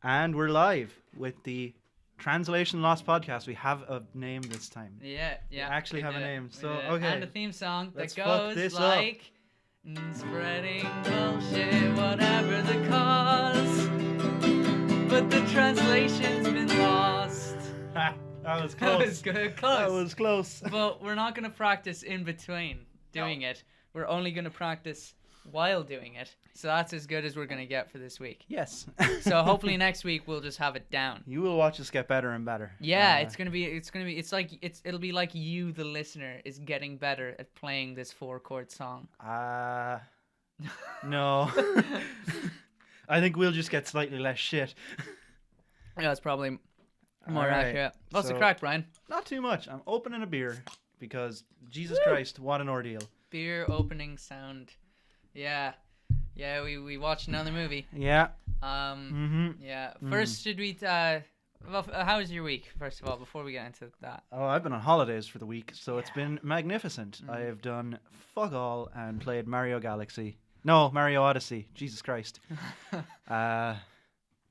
And we're live with the Translation Lost podcast. We have a name this time. Yeah. We actually have a name. So, And okay. a theme song Let's that fuck goes this like spreading bullshit, whatever the cause. But the translation's been lost. That was That close. was good, close. That was close. But we're not gonna practice in between doing it. We're only gonna practice while doing it. So that's as good as we're gonna get for this week. Yes. So hopefully next week we'll just have it down. You will watch us get better and better. Yeah, it'll be like you, the listener, is getting better at playing this 4-chord song. No. I think we'll just get slightly less shit. Yeah, it's probably more Alright, accurate. What's the so- crack, Brian? Not too much. I'm opening a beer because Jesus Christ, what an ordeal. Beer opening sound. Yeah, we watched another movie. Yeah. Yeah. First, should we? How was your week? First of all, before we get into that. Oh, I've been on holidays for the week, so it's been magnificent. I have done fuck all and played Mario Odyssey. Jesus Christ. And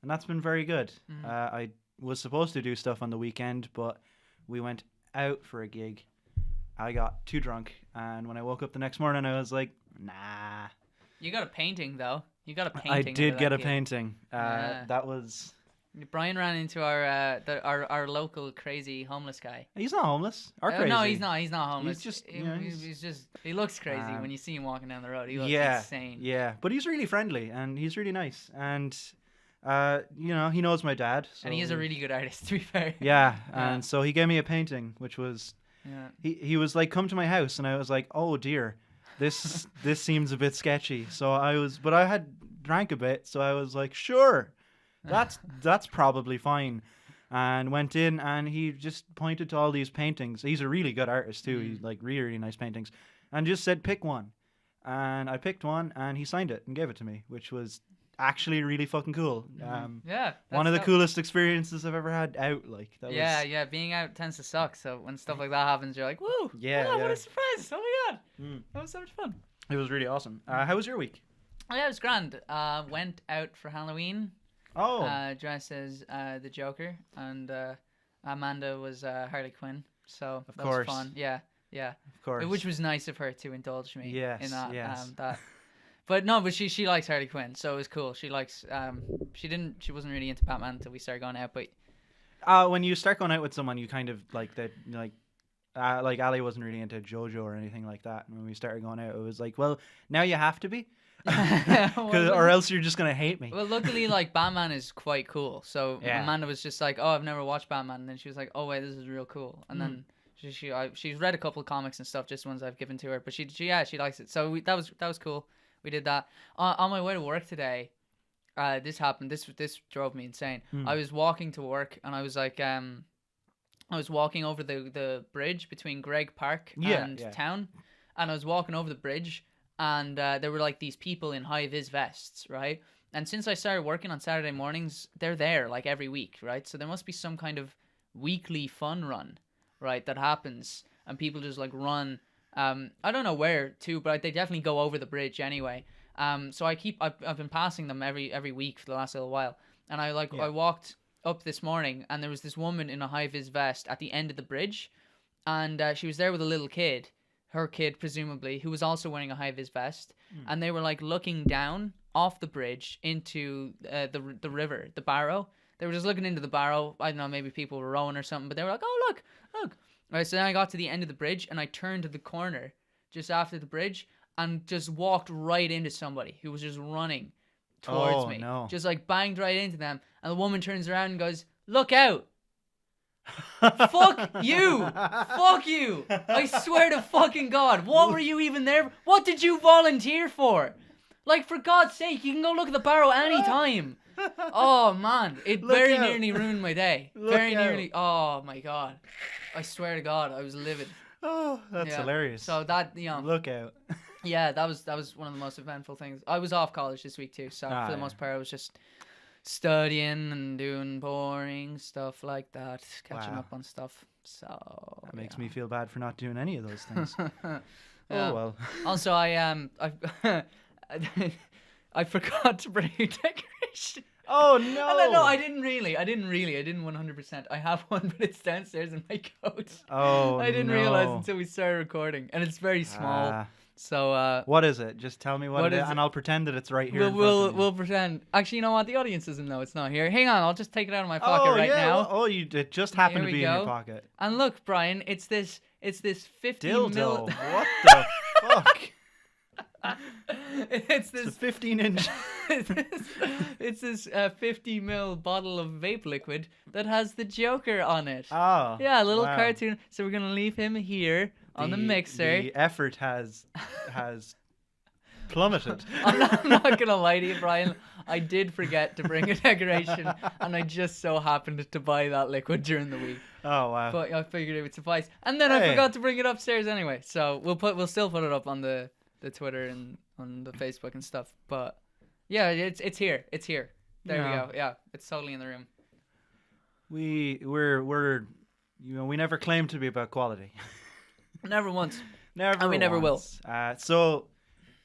that's been very good. I was supposed to do stuff on the weekend, but we went out for a gig. I got too drunk, and when I woke up the next morning, I was like, nah. You got a painting though. You got a painting. I did out get of a that gig. painting. Yeah. That was... Brian ran into our local crazy homeless guy. He's not homeless. Or crazy. No, he's not. He's not homeless. He's just, he's just. He looks crazy when you see him walking down the road. He looks yeah, insane. Yeah, but he's really friendly and he's really nice, and he knows my dad. So And he is a really good artist, to be fair. Yeah, Yeah. and so he gave me a painting, which was he was like, come to my house, and I was like, oh dear, this seems a bit sketchy. So but I had drank a bit, so I was like, sure, that's probably fine. And went in, and he just pointed to all these paintings. He's a really good artist too. He's like really, really nice paintings, and just said pick one. And I picked one, and he signed it and gave it to me, which was actually really fucking cool. Yeah. One of the dope. coolest experiences I've ever had out. Like that. Yeah. Being out tends to suck. So when stuff like that happens, you're like, whoa. Yeah, What yeah. a surprise. Oh my god. That was so much fun. It was really awesome. How was your week? Oh yeah, it was grand. Went out for Halloween. Oh, Dressed as the Joker, and Amanda was Harley Quinn. So Of that course. was fun. Yeah. of course. Which was nice of her to indulge me Yes, in that. yes. But she likes Harley Quinn, so it was cool. She likes she wasn't really into Batman until we started going out, but when you start going out with someone, you kind of like that, like Ali wasn't really into JoJo or anything like that. And when we started going out, it was like, well, now you have to be, or else you're just gonna hate me. well, luckily, like Batman is quite cool. So Yeah. Amanda was just like, "Oh, I've never watched Batman," and then she was like, "Oh wait, this is real cool." And then she's read a couple of comics and stuff, just ones I've given to her. But she likes it. So that was cool. We did that on my way to work today. This happened. This drove me insane. I was walking to work, and I was like, I was walking over the bridge between Greg Park and town, and I was walking over the bridge, and there were like these people in high-vis vests, right? And since I started working on Saturday mornings, they're there like every week, right? So there must be some kind of weekly fun run, right, that happens, and people just like run. I don't know where to, but they definitely go over the bridge anyway. So I've been passing them every week for the last little while, and I walked up this morning, and there was this woman in a high-vis vest at the end of the bridge, and she was there with a little kid, her kid presumably, who was also wearing a high-vis vest, and they were like looking down off the bridge into the river, the Barrow. They were just looking into the Barrow. I don't know, maybe people were rowing or something, but they were like, oh look. Right, so then I got to the end of the bridge, and I turned to the corner just after the bridge and just walked right into somebody who was just running towards me. No. Just like banged right into them, and the woman turns around and goes, "Look out." Fuck you! Fuck you! I swear to fucking God, what were you even there for? What did you volunteer for? Like, for God's sake, you can go look at the Barrow anytime. Oh man, it very nearly ruined my day. Very nearly. Oh my God, I swear to God, I was livid. Oh, that's hilarious. So that Look out. yeah, that was one of the most eventful things. I was off college this week too, so for the most part, I was just studying and doing boring stuff like that, catching up on stuff. So That makes me feel bad for not doing any of those things. Yeah. Oh well. Also, I forgot to bring a decoration. Oh no! And then, no, I didn't 100%. I have one, but it's downstairs in my coat. Oh, I didn't realize until we started recording, and it's very small. So what is it? Just tell me what it is, and I'll pretend that it's right here. We'll pretend. Actually, you know what? The audience doesn't know it's not here. Hang on, I'll just take it out of my pocket now. It just happened to be in your pocket. And look, Brian, it's this 50 dildo. mil. What the fuck? It's this 15-inch. it's this 50 ml bottle of vape liquid that has the Joker on it. Oh, yeah, a little cartoon. So we're gonna leave him here on the mixer. The effort has plummeted. I'm not gonna lie to you, Brian. I did forget to bring a decoration, and I just so happened to buy that liquid during the week. Oh wow! But I figured it would suffice, and then I forgot to bring it upstairs anyway. So we'll still put it up on the Twitter and on the Facebook and stuff. But yeah, it's here. It's here. There we go. Yeah, it's totally in the room. We're we never claimed to be about quality. Never once. Never. And we never will. So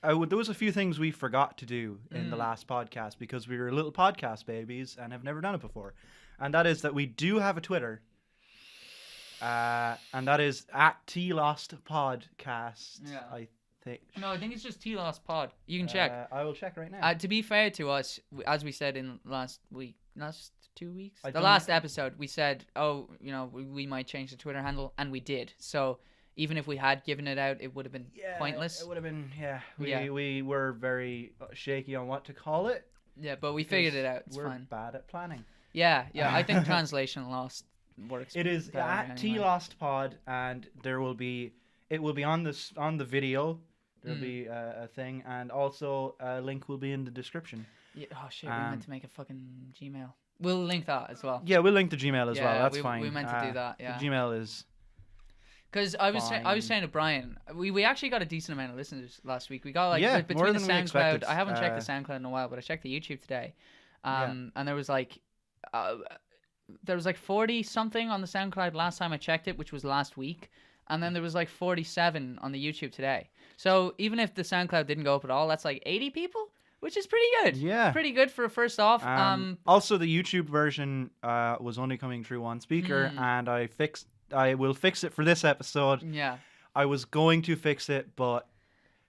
there was a few things we forgot to do in the last podcast because we were little podcast babies and have never done it before, and that is that we do have a Twitter. And that is at @TLostPodcast. Yeah. I think. No, I think it's just @TLostPod. You can check. I will check right now. To be fair to us, as we said in last 2 weeks, the last episode, we said, we might change the Twitter handle, and we did. So even if we had given it out, it would have been pointless. It would have been, We were very shaky on what to call it. Yeah, but we figured it out. It's fine. We're bad at planning. Yeah. I think translation lost works. It is at @TLostPod, and it will be on the video. There'll be a thing, and also a link will be in the description. Yeah, oh shit, we meant to make a fucking Gmail. We'll link that as well. Yeah, we'll link the Gmail as well. That's fine. We meant to do that. Yeah. The Gmail is. Because I was saying to Brian, we actually got a decent amount of listeners last week. We got between more the than we SoundCloud. expected. I haven't checked the SoundCloud in a while, but I checked the YouTube today, and there was 40 something on the SoundCloud last time I checked it, which was last week, and then there was 47 on the YouTube today. So even if the SoundCloud didn't go up at all, that's 80 people, which is pretty good. Yeah, pretty good for a first off. Also, the YouTube version was only coming through one speaker, and I will fix it for this episode. Yeah, I was going to fix it, but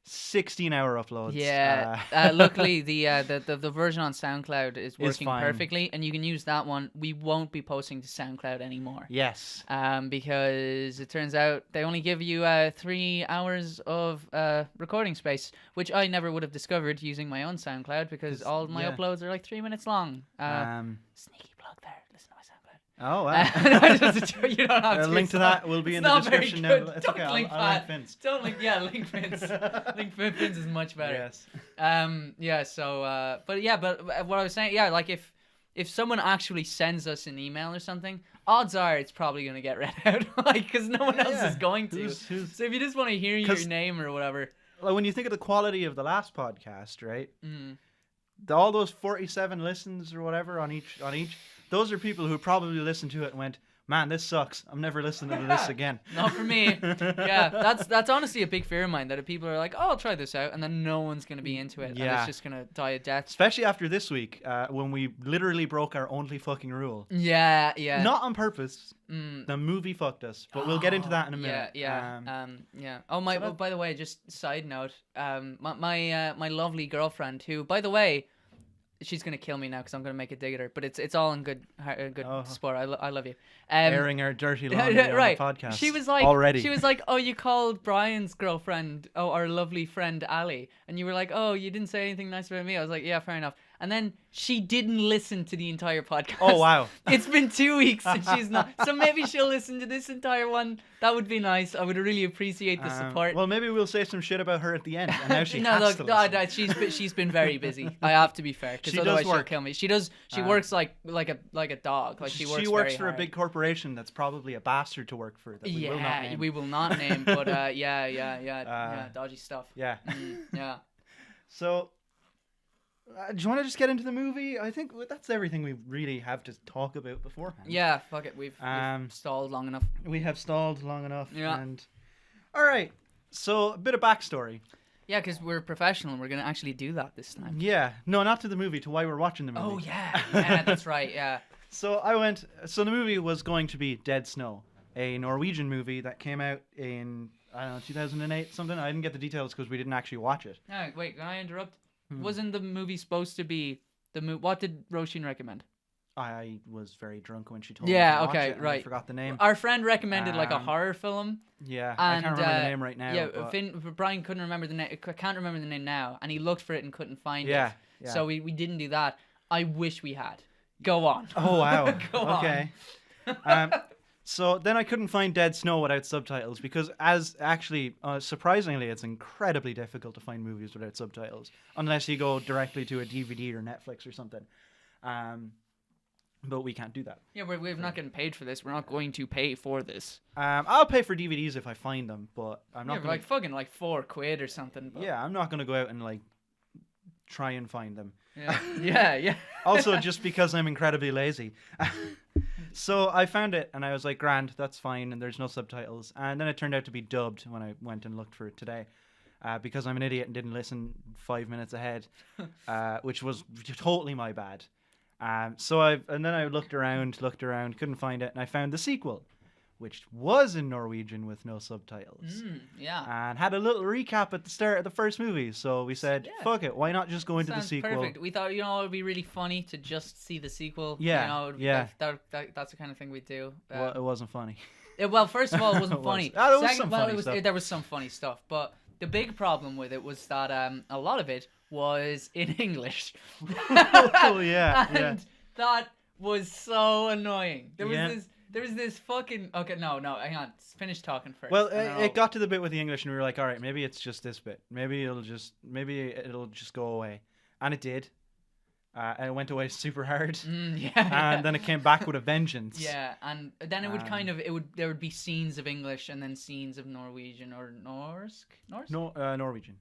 16-hour uploads. Yeah. Luckily, the version on SoundCloud is working perfectly, and you can use that one. We won't be posting to SoundCloud anymore. Yes. Because it turns out they only give you 3 hours of recording space, which I never would have discovered using my own SoundCloud because all of my uploads are 3 minutes long. Sneaky plug there. Listen to my SoundCloud. Oh, wow. You don't have to. A link to that will be in the description now. It's okay. I'll link Fins. Don't link. Yeah, link Fins. Link Fins is much better. Yes. Yeah. So. But what I was saying. Yeah. If someone actually sends us an email or something, odds are it's probably gonna get read out. Because no one else is going to. So if you just want to hear your name or whatever. When you think of the quality of the last podcast, right? All those 47 listens or whatever on each. Those are people who probably listened to it and went, "Man, this sucks. I'm never listening to this again." Not for me. Yeah, that's honestly a big fear of mine, that if people are like, "Oh, I'll try this out," and then no one's going to be into it, and it's just going to die a death. Especially after this week, when we literally broke our only fucking rule. Yeah. Not on purpose. The movie fucked us, but we'll get into that in a minute. Yeah. Oh, by the way, just side note, my lovely girlfriend, who, by the way, she's gonna kill me now because I'm gonna make a dig at her, but it's all in good sport. I love you. Airing our dirty laundry on the podcast. She was like, "Oh, you called Brian's girlfriend, our lovely friend Ali," and you were like, "Oh, you didn't say anything nice about me." I was like, "Yeah, fair enough." And then she didn't listen to the entire podcast. Oh, wow. It's been 2 weeks and she's not. So maybe she'll listen to this entire one. That would be nice. I would really appreciate the support. Well, maybe we'll say some shit about her at the end. And now she has to listen. She's been very busy. I have to be fair, because otherwise she'll kill me. She works like a dog. Like she works for a big corporation that's probably a bastard to work for. That we will not name. But dodgy stuff. Yeah. Yeah. So. Do you want to just get into the movie? I think that's everything we really have to talk about beforehand. Yeah, fuck it. We've stalled long enough. We have stalled long enough. Yeah. All right. So, a bit of backstory. Yeah, because we're professional and we're going to actually do that this time. Yeah. No, not to the movie, to why we're watching the movie. Oh, yeah. Yeah, that's right, yeah. So the movie was going to be Dead Snow, a Norwegian movie that came out in, I don't know, 2008, something. I didn't get the details because we didn't actually watch it. No, wait, can I interrupt? Wasn't the movie supposed to be what did Roisin recommend? I was very drunk when she told me to watch it, right. I forgot the name. Our friend recommended like a horror film. Yeah, I can't remember the name right now. Yeah, but... Brian couldn't remember the name. Can't remember the name now, and he looked for it and couldn't find it. Yeah. So we didn't do that. I wish we had. Go on. Oh wow. Go okay. So then I couldn't find Dead Snow without subtitles because, surprisingly, it's incredibly difficult to find movies without subtitles unless you go directly to a DVD or Netflix or something. But we can't do that. Yeah, we're not getting paid for this. We're not going to pay for this. I'll pay for DVDs if I find them, but I'm not. Yeah, like fucking like £4 or something. But... Yeah, I'm not gonna go out and like try and find them. Yeah. Also, just because I'm incredibly lazy. So I found it and I was like, grand, that's fine, and there's no subtitles. And then it turned out to be dubbed when I went and looked for it today. Because I'm an idiot and didn't listen 5 minutes ahead, which was totally my bad. Then I looked around, couldn't find it, and I found the sequel, which was in Norwegian with no subtitles. Yeah. And had a little recap at the start of the first movie. So we said, fuck it, why not just go into the sequel? Perfect. We thought, it would be really funny to just see the sequel. Yeah. That's the kind of thing we do. Well, it wasn't funny. Well, first of all, it wasn't funny. There was some funny stuff, but the big problem with it was that a lot of it was in English. Oh yeah. And that was so annoying. There was this fucking... Okay, no, hang on. Finish talking first. Well, it got to the bit with the English and we were like, all right, maybe it's just this bit. Maybe it'll just go away. And it did. And it went away super hard. And then it came back with a vengeance. Yeah, and then it would there would be scenes of English and then scenes of Norwegian or Norsk? No, Norwegian.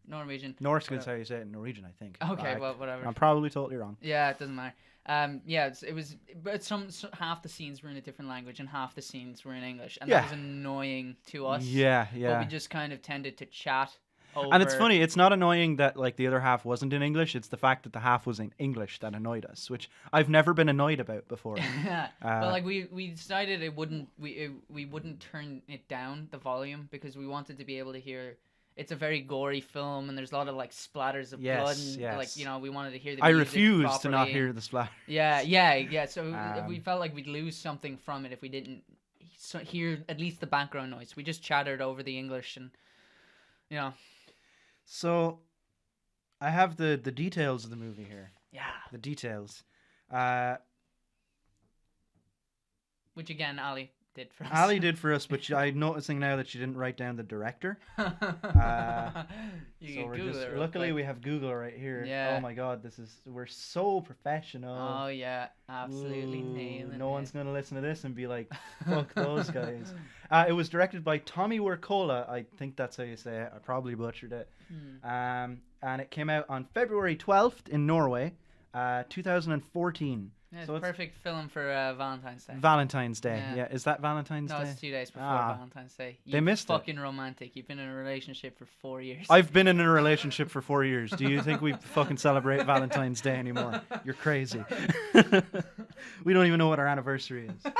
Norsk is how you say it in Norwegian, I think. Okay, well, whatever. I'm probably totally wrong. Yeah, it doesn't matter. It was, but half the scenes were in a different language and half the scenes were in English, and that was annoying to us. Yeah. But we just kind of tended to chat over. And it's funny, it's not annoying that like the other half wasn't in English, it's the fact that the half was in English that annoyed us, which I've never been annoyed about before. But like we decided we wouldn't turn it down, the volume, because we wanted to be able to hear. It's a very gory film, and there's a lot of like splatters of blood, and like we wanted to hear the music refused properly, to not hear the splatter. Yeah. So we felt like we'd lose something from it if we didn't hear at least the background noise. We just chattered over the English, and So, I have the details of the movie here. Yeah. The details. Which again, Ali did for us. Ali did for us, but I'm noticing now that she didn't write down the director. Luckily we have Google right here. Yeah. Oh my god, we're so professional. Oh yeah, absolutely nailing it. No one's gonna listen to this and be like, fuck those guys. It was directed by Tommy Wirkola. I think that's how you say it. I probably butchered it. And it came out on February 12th in Norway, 2014. Yeah, so it's perfect film for Valentine's Day. Valentine's Day, yeah. Is that Valentine's Day? No, it's 2 days before Valentine's Day. They missed fucking romantic. You've been in a relationship for 4 years. I've been in a relationship for 4 years. Do you think we fucking celebrate Valentine's Day anymore? You're crazy. We don't even know what our anniversary is.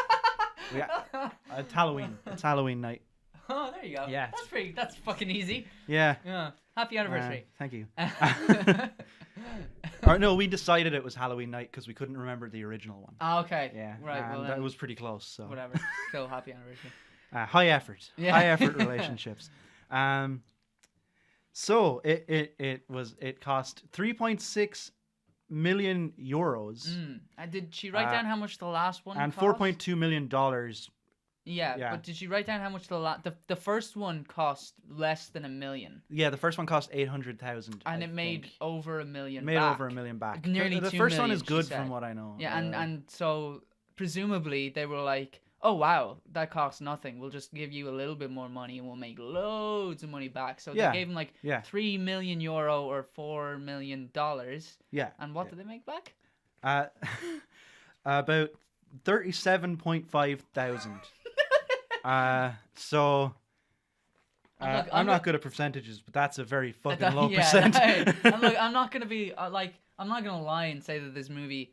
It's Halloween. It's Halloween night. Oh, there you go. Yeah. That's fucking easy. Yeah. Happy anniversary. Thank you. No, we decided it was Halloween night because we couldn't remember the original one. Oh, okay. Yeah. Right. Well, that was pretty close. So whatever. Still happy anniversary. High effort. Yeah. High effort relationships. So it cost 3.6 million euros. And did she write down how much the last one and cost? $4.2 million. Yeah, but did you write down how much the first one cost less than $1 million? Yeah, the first one cost 800,000. And it made over $1 million. Made over $1 million back. Nearly the $2 first million, one is good from what I know. Yeah, and so presumably they were like, oh wow, that costs nothing. We'll just give you a little bit more money and we'll make loads of money back. So they gave them like €3 million or $4 million. Yeah. And what did they make back? About 37.5 thousand. So I'm not good at percentages, but that's a very fucking low percent. I'm not gonna be I'm not gonna lie and say that this movie.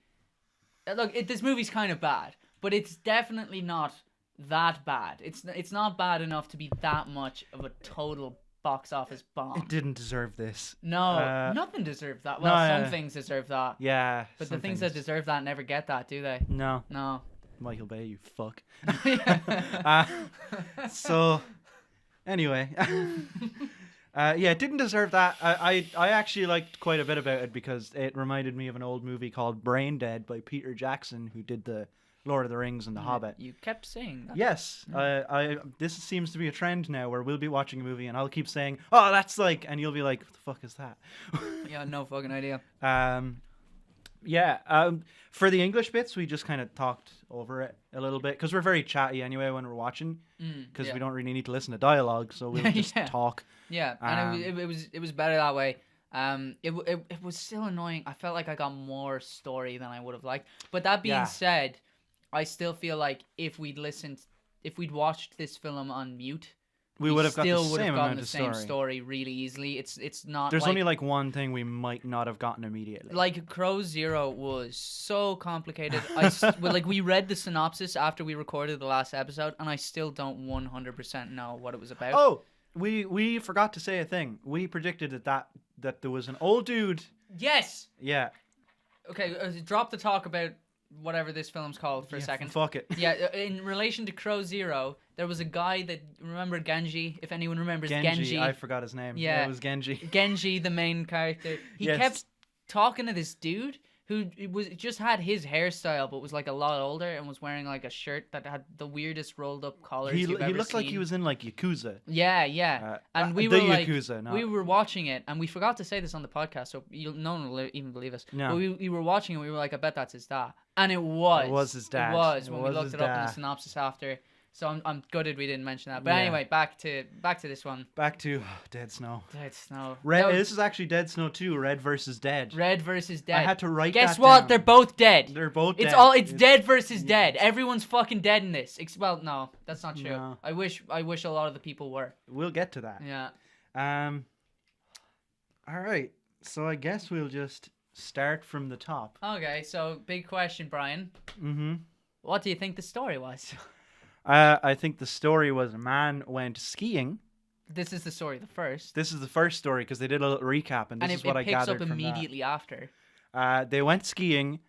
This movie's kind of bad, but it's definitely not that bad. It's not bad enough to be that much of a total box office bomb. It didn't deserve this. No, nothing deserved that. Well, some things deserve that. Yeah, but the things that deserve that never get that, do they? No. Michael Bay, you fuck. So, anyway, it didn't deserve that. I actually liked quite a bit about it because it reminded me of an old movie called Brain Dead by Peter Jackson, who did the Lord of the Rings and the Hobbit. You kept saying that. Yes, this seems to be a trend now where we'll be watching a movie and I'll keep saying, "Oh, that's like," and you'll be like, "What the fuck is that?" Yeah, no fucking idea. For the English bits, we just kind of talked over it a little bit because we're very chatty anyway when we're watching because we don't really need to listen to dialogue, so we'll just talk. Yeah, and it was better that way. It was still annoying. I felt like I got more story than I would have liked. But that being said, I still feel like if we'd watched this film on mute, we would have got the same story really easily. It's not. There's only like one thing we might not have gotten immediately. Like Crow Zero was so complicated. We read the synopsis after we recorded the last episode, and I still don't 100% know what it was about. Oh, we forgot to say a thing. We predicted that there was an old dude. Yes. Yeah. Okay, drop the talk about whatever this film's called for a second. Fuck it. Yeah, in relation to Crow Zero, there was a guy that, remember Genji? If anyone remembers Genji. I forgot his name. Yeah, it was Genji. Genji, the main character. He kept talking to this dude who just had his hairstyle, but was like a lot older and was wearing like a shirt that had the weirdest rolled up collars you've ever seen. He looked like he was in like Yakuza. Yeah. And we were like, we were watching it, and we forgot to say this on the podcast, so no one will even believe us. No. But we were watching it, and we were like, I bet that's his dad. And it was. It was his dad. It was when we looked it up in the synopsis after. So I'm gutted we didn't mention that. But anyway, back to this one. Back to Dead Snow. Dead Snow. This is actually Dead Snow 2, Red versus Dead. Red versus Dead. I had to write Guess that what? down. They're both dead. They're both dead. It's dead versus dead. Everyone's fucking dead in this. Well, no, that's not true. No. I wish a lot of the people were. We'll get to that. Yeah. All right. So I guess we'll just start from the top. Okay, so big question, Brian. Mm-hmm. What do you think the story was? I think the story was a man went skiing. This is the story, the first. This is the first story because they did a little recap, and this is what I gathered from that. And it picks up immediately after. They went skiing,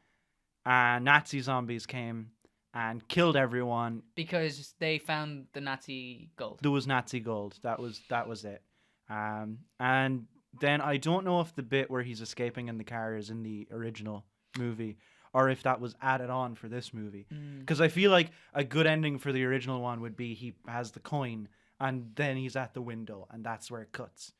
and Nazi zombies came and killed everyone because they found the Nazi gold. There was Nazi gold. That was it. And then I don't know if the bit where he's escaping in the car is in the original movie, or if that was added on for this movie. Because I feel like a good ending for the original one would be he has the coin and then he's at the window and that's where it cuts.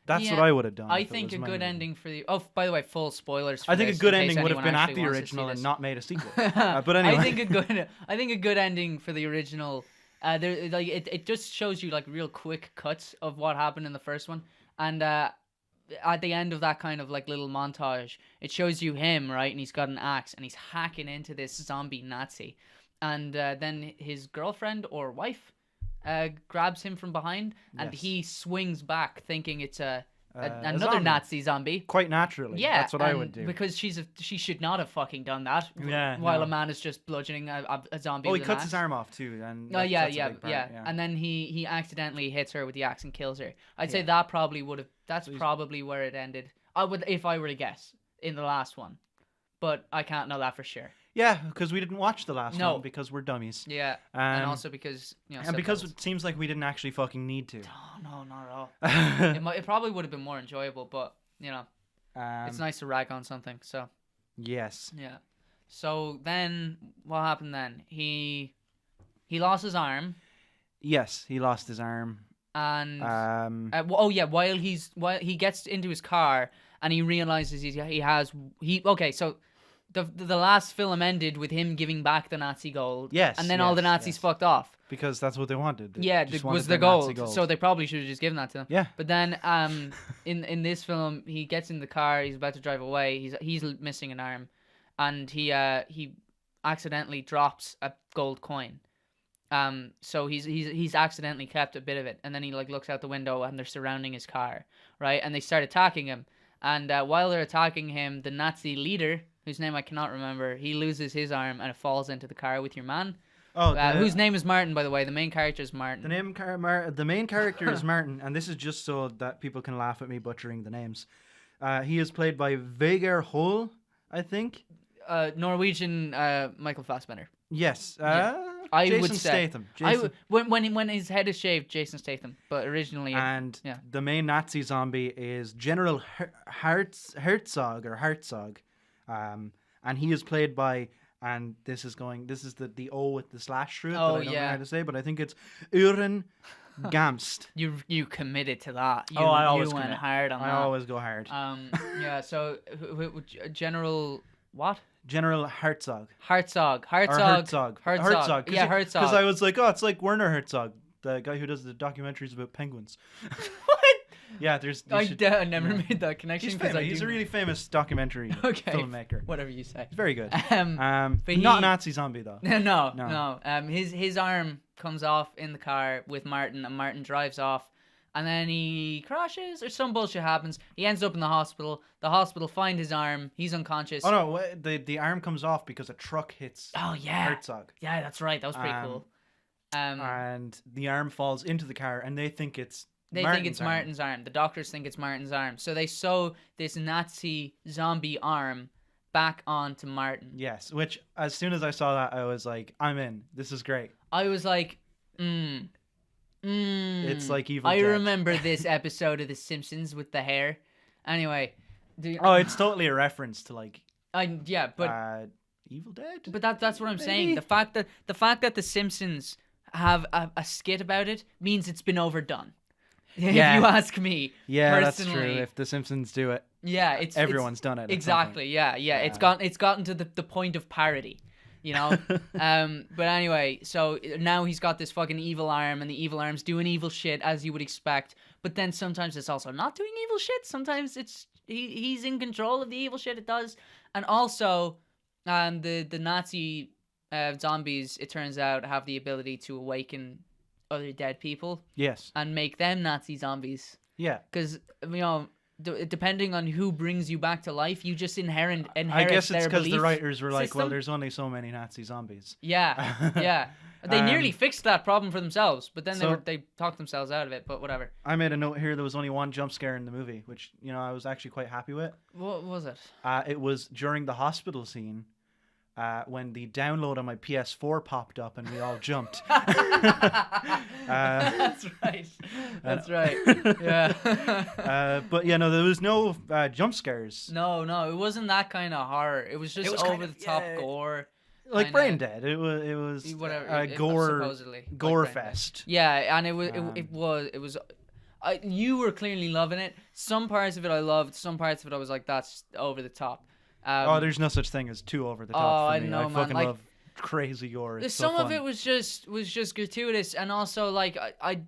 That's what I would have done. I think a good ending for the... Oh, by the way, full spoilers for I think a good ending would have been at the original and not made a sequel. But anyway. I think a good ending for the original... it just shows you like real quick cuts of what happened in the first one. And... at the end of that kind of like little montage, it shows you him, right? And he's got an axe and he's hacking into this zombie Nazi. And then his girlfriend or wife grabs him from behind and he swings back thinking it's another Nazi zombie. Quite naturally. Yeah. That's what I would do. Because she should not have fucking done that. Yeah. While a man is just bludgeoning a zombie with he cuts his arm off too. And yeah. And then he accidentally hits her with the axe and kills her. I'd say that probably would have... That's probably where it ended. I would, if I were to guess, in the last one. But I can't know that for sure. Yeah, because we didn't watch the last one because we're dummies. Yeah, and also because and because it seems like we didn't actually fucking need to. No, not at all. It probably would have been more enjoyable, but it's nice to rag on something. So yes, yeah. So then, what happened then? He lost his arm. Yes, he lost his arm. And while he gets into his car and he realizes so the last film ended with him giving back the Nazi gold. Yes, and then all the Nazis fucked off because that's what they wanted. It was the gold, so they probably should have just given that to him. Yeah. But then in this film, he gets in the car, he's about to drive away. He's missing an arm, and he accidentally drops a gold coin. So he's accidentally kept a bit of it, and then he like looks out the window and they're surrounding his car, right? And they start attacking him. And while they're attacking him, the Nazi leader, whose name I cannot remember, he loses his arm and it falls into the car with your man. Oh, whose name is Martin, by the way. The main character is Martin. The main character is Martin, and this is just so that people can laugh at me butchering the names. He is played by Vegard Hol, I think. Norwegian Michael Fassbender. Yes. I Jason would say Statham. When his head is shaved, Jason Statham. But originally, the main Nazi zombie is General Herzog, and he is played by, and this is the O with the slash through it that I don't know how to say, but I think it's Uren Gamst. You committed to that. I always went hard on that. I always go hard. So General what? General Herzog. Herzog. Yeah, Herzog. Herzog. Because I was like, oh, it's like Werner Herzog, the guy who does the documentaries about penguins. What? Yeah, I never made that connection. He's a really famous documentary filmmaker. Whatever you say. He's very good. But not a Nazi zombie though. No. His arm comes off in the car with Martin, and Martin drives off. And then he crashes or some bullshit happens. He ends up in the hospital. The hospital find his arm. He's unconscious. Oh, no. The arm comes off because a truck hits Herzog. Yeah, that's right. That was pretty cool. And the arm falls into the car, and they think it's Martin's arm. The doctors think it's Martin's arm. So they sew this Nazi zombie arm back onto Martin. Yes, which as soon as I saw that, I was like, I'm in. This is great. I was like, It's like Evil Dead. I remember this episode of The Simpsons with the hair. Anyway. It's totally a reference to like... Evil Dead? But that's what I'm saying. The fact that The Simpsons have a skit about it means it's been overdone. If you ask me. Yeah, personally, that's true. If The Simpsons do it, everyone's done it. Exactly. Yeah. It's gotten to the point of parody. You know, but anyway, so now he's got this fucking evil arm, and the evil arm's doing evil shit as you would expect. But then sometimes it's also not doing evil shit. Sometimes it's he's in control of the evil shit it does. And also, the Nazi zombies, it turns out, have the ability to awaken other dead people. Yes. And make them Nazi zombies. Yeah. Because depending on who brings you back to life, you just inherit I guess it's because the writers were like, system. well, there's only so many Nazi zombies. Yeah. They nearly fixed that problem for themselves, but then they talked themselves out of it, but whatever. I made a note here, there was only one jump scare in the movie, which, I was actually quite happy with. What was it? It was during the hospital scene. When the download on my PS4 popped up and we all jumped. That's right. Yeah. But there was no jump scares. No, it wasn't that kind of horror. It was just over the top gore. Like Brain Dead. It was whatever. Gore fest. Yeah, and it was. You were clearly loving it. Some parts of it I loved. Some parts of it I was like, that's over the top. There's no such thing as too over the top for me. I fucking love crazy gore. It's some so fun. of it was just gratuitous, and also like I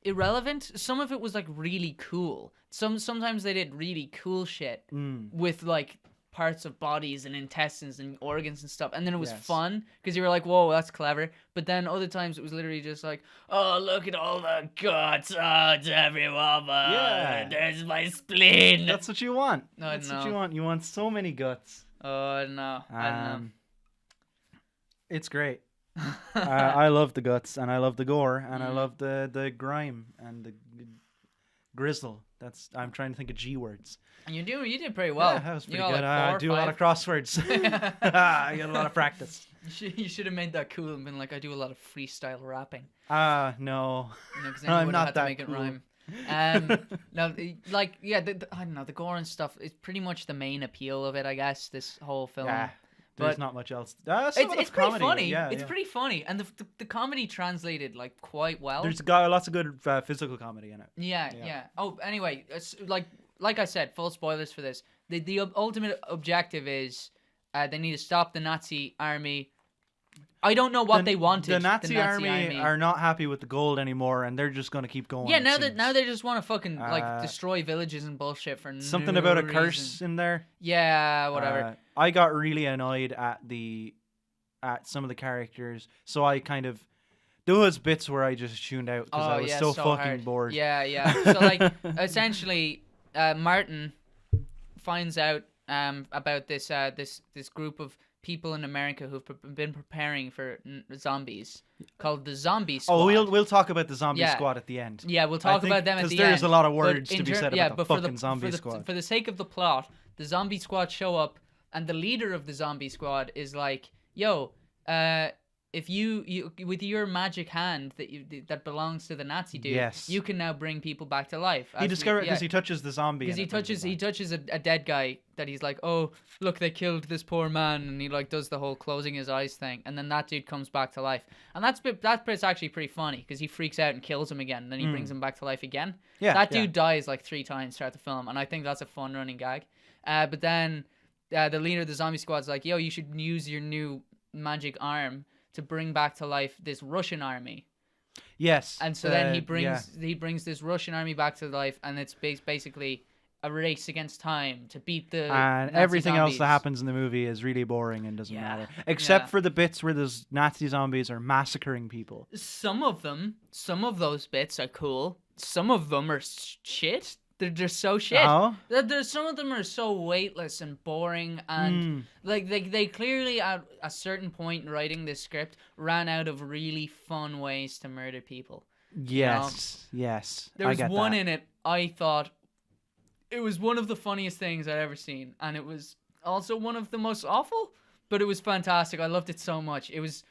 irrelevant. Some of it was like really cool. Sometimes they did really cool shit with like parts of bodies and intestines and organs and stuff, and then it was fun because you were like, whoa, that's clever. But then other times it was literally just like, oh, look at all the guts, oh, it's everyone, there's my spleen. That's what you want. No, that's what you want. You want so many guts. Oh no, I don't know. It's great. I love the guts, and I love the gore, and I love the grime and the grizzle. I'm trying to think of G words. And you did pretty well. Yeah, that was pretty good. I do a lot of crosswords. I get a lot of practice. You should have made that cool and been like, I do a lot of freestyle rapping. No. Because then you would have had to make it rhyme. No, like, I don't know, the gore and stuff is pretty much the main appeal of it, I guess, this whole film. Yeah. There's not much else. It's pretty funny. It's pretty funny, and the comedy translated like quite well. There's got lots of good physical comedy in it. Yeah. Oh, anyway, it's like I said, full spoilers for this. The ultimate objective is they need to stop the Nazi army. I don't know what they wanted. The Nazi army are not happy with the gold anymore, and they're just going to keep going. Yeah, now they just want to fucking destroy villages and bullshit for something no about a reason. curse in there. Yeah, whatever. I got really annoyed at some of the characters, so I kind of There was bits where I just tuned out because I was so fucking hard. bored. Yeah. So like essentially, Martin finds out about this group of people in America who've been preparing for zombies called the Zombie Squad. Oh, we'll talk about the Zombie Squad at the end. Yeah, we'll talk about them at the end. Because there's a lot of words to be said about the fucking Zombie Squad. For the sake of the plot, the Zombie Squad show up, and the leader of the Zombie Squad is like, "Yo, if you with your magic hand that belongs to the Nazi dude, you can now bring people back to life." He discovered because he touches the zombie. Because he touches a dead guy that he's like, "Oh, look, they killed this poor man," and he like does the whole closing his eyes thing, and then that dude comes back to life, and that bit's actually pretty funny because he freaks out and kills him again, and then he brings him back to life again. Yeah, that dude dies like 3 times throughout the film, and I think that's a fun running gag. But then the leader of the Zombie Squad's like, "Yo, you should use your new magic arm to bring back to life this Russian army." Yes. And so then he brings this Russian army back to life, and it's basically a race against time to beat the and Nazi everything zombies. Else that happens in the movie is really boring and doesn't matter, except for the bits where those Nazi zombies are massacring people. Some of those bits are cool. Some of them are shit. They're so shit. Oh? There's some of them are so weightless and boring, and like they clearly at a certain point in writing this script ran out of really fun ways to murder people. Yes, yes. There was one in it I thought it was one of the funniest things I'd ever seen, and it was also one of the most awful, but it was fantastic. I loved it so much. It was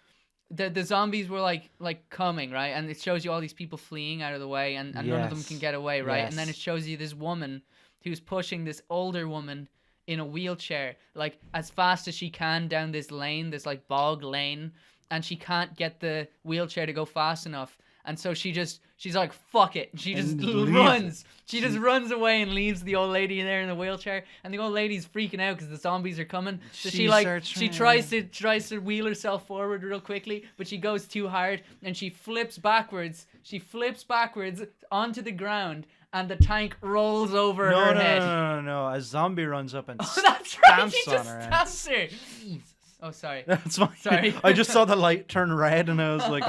the zombies were like coming, right? And it shows you all these people fleeing out of the way, and none of them can get away, right? And then it shows you this woman who's pushing this older woman in a wheelchair, like as fast as she can down this lane, this like bog lane, and she can't get the wheelchair to go fast enough. And so she's like, fuck it. She just runs. She just runs away and leaves the old lady there in the wheelchair. And the old lady's freaking out because the zombies are coming. So she tries to wheel herself forward real quickly, but she goes too hard and she flips backwards. She flips backwards onto the ground, and the tank rolls over her head. No. A zombie runs up and that's right. He just stamps her. Jesus. Oh, sorry. That's fine. Sorry. I just saw the light turn red, and I was like,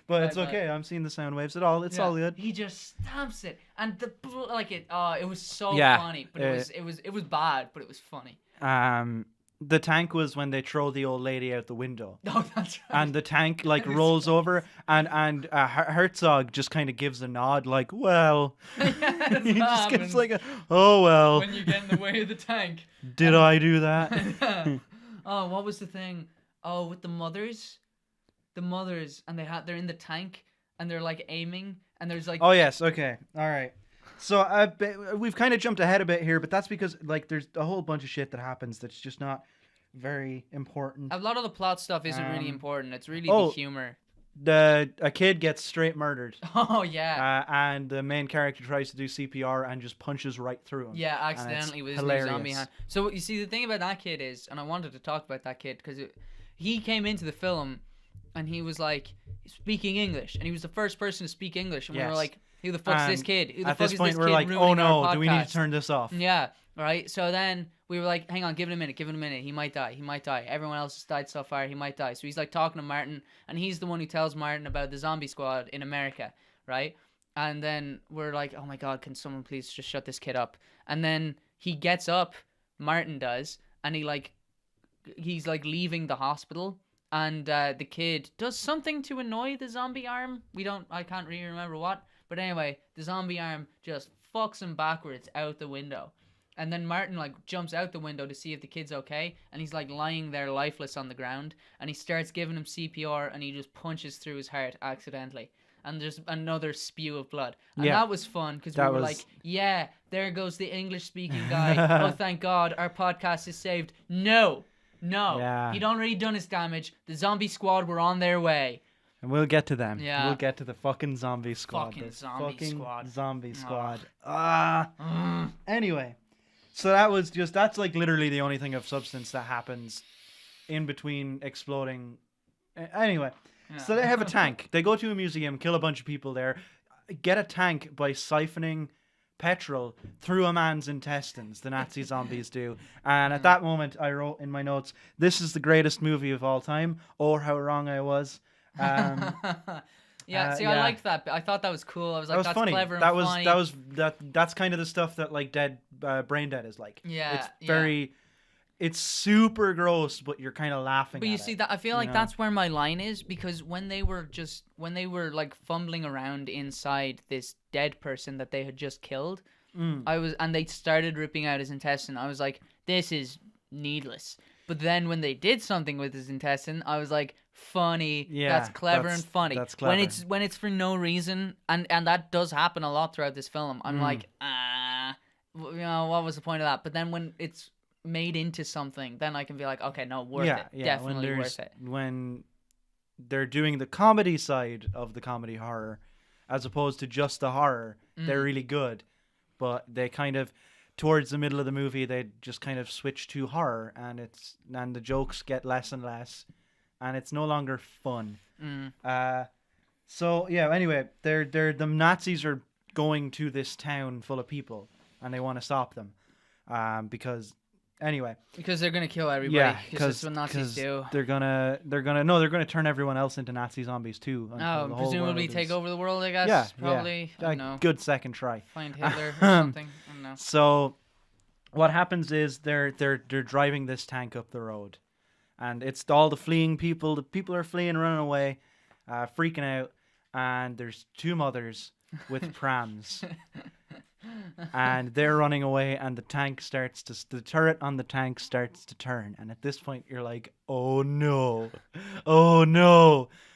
but it's okay. I'm seeing the sound waves. It's all good. He just stamps it, and it was so funny, but it was bad, but it was funny. The tank was when they throw the old lady out the window. Oh, that's right. And the tank rolls over, and Herzog just kind of gives a nod, like, well. He just gives like oh well. When you get in the way of the tank. Did I do that? Oh, what was the thing? Oh, with the mothers, and they're in the tank, and they're like aiming, and there's like. Oh yes, okay, all right. So we've kind of jumped ahead a bit here, but that's because like there's a whole bunch of shit that happens that's just not very important. A lot of the plot stuff isn't really important. It's really the humor. A kid gets straight murdered. Oh yeah. And the main character tries to do CPR and just punches right through him. Yeah, accidentally with his new zombie hand. So you see, the thing about that kid is, and I wanted to talk about that kid because he came into the film and he was like speaking English, and he was the first person to speak English, and we were like, who the fuck's this kid? Who the at fuck this is point, this we're kid like, oh no, do we need to turn this off? Yeah, right. So then we were like, hang on, give it a minute. He might die. Everyone else has died so far. He might die. So he's like talking to Martin, and he's the one who tells Martin about the zombie squad in America, right? And then we're like, oh my God, can someone please just shut this kid up? And then he gets up, Martin does, and he's like leaving the hospital, and the kid does something to annoy the zombie arm. I can't really remember what. But anyway, the zombie arm just fucks him backwards out the window. And then Martin like jumps out the window to see if the kid's okay, and he's like lying there lifeless on the ground, and he starts giving him CPR, and he just punches through his heart accidentally. And there's another spew of blood. And that was fun because we were like, yeah, there goes the English-speaking guy. Oh, thank God, our podcast is saved. No, he'd already done his damage. The zombie squad were on their way. And we'll get to them. Yeah. We'll get to the fucking zombie squad. Zombie squad. Anyway. So that's like literally the only thing of substance that happens in between exploding. Anyway. Yeah. So they have a tank. They go to a museum, kill a bunch of people there, get a tank by siphoning petrol through a man's intestines. The Nazi zombies do. And at that moment, I wrote in my notes, "This is the greatest movie of all time," or how wrong I was. Yeah, see, I liked that. I thought that was cool. I was like, that was that's funny. clever and funny. That's kind of the stuff that like Brain Dead is like. Yeah, it's very, it's super gross, but you're kind of laughing. But you see that I feel like that's where my line is, because when they were like fumbling around inside this dead person that they had just killed, and they started ripping out his intestine. I was like, this is needless. But then when they did something with his intestine, I was like, funny. Yeah, that's clever and funny. That's clever. When it's for no reason, and that does happen a lot throughout this film. I'm like, what was the point of that? But then when it's made into something, then I can be like, okay, no, worth it. Yeah, definitely worth it. When they're doing the comedy side of the comedy horror, as opposed to just the horror, they're really good. But they kind of, towards the middle of the movie, they just kind of switch to horror, and the jokes get less and less, and it's no longer fun. So yeah. Anyway, the Nazis are going to this town full of people, and they want to stop them, because they're gonna kill everybody. Yeah, because that's what Nazis do. They're gonna turn everyone else into Nazi zombies too. Presumably take over the world. I guess. Yeah, probably. Yeah. I don't know. Good second try. Find Hitler or something. I don't know. So, what happens is they're driving this tank up the road, and it's all the fleeing people. The people are fleeing, running away, freaking out, and there's two mothers with prams. And they're running away, and the turret on the tank starts to turn, and at this point you're like, oh no,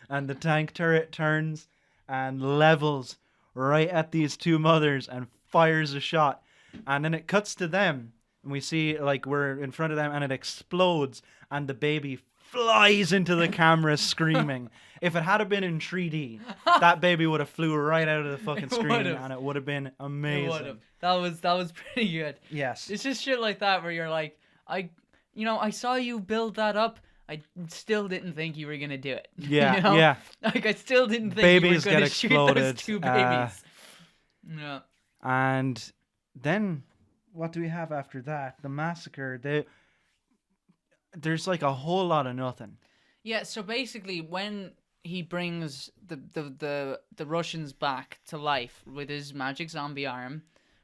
and the tank turret turns and levels right at these two mothers and fires a shot, and then it cuts to them, and we see like we're in front of them, and it explodes, and the baby flies into the camera screaming. If it had been in 3D, that baby would have flew right out of the fucking screen, and it would have been amazing. That was pretty good. Yes. It's just shit like that where you're like, I saw you build that up. I still didn't think you were gonna do it. Yeah, yeah. Like I still didn't think you were gonna shoot those two babies. Yeah. And then, what do we have after that? The massacre. There's like a whole lot of nothing. Yeah, so basically when he brings the Russians back to life with his magic zombie arm,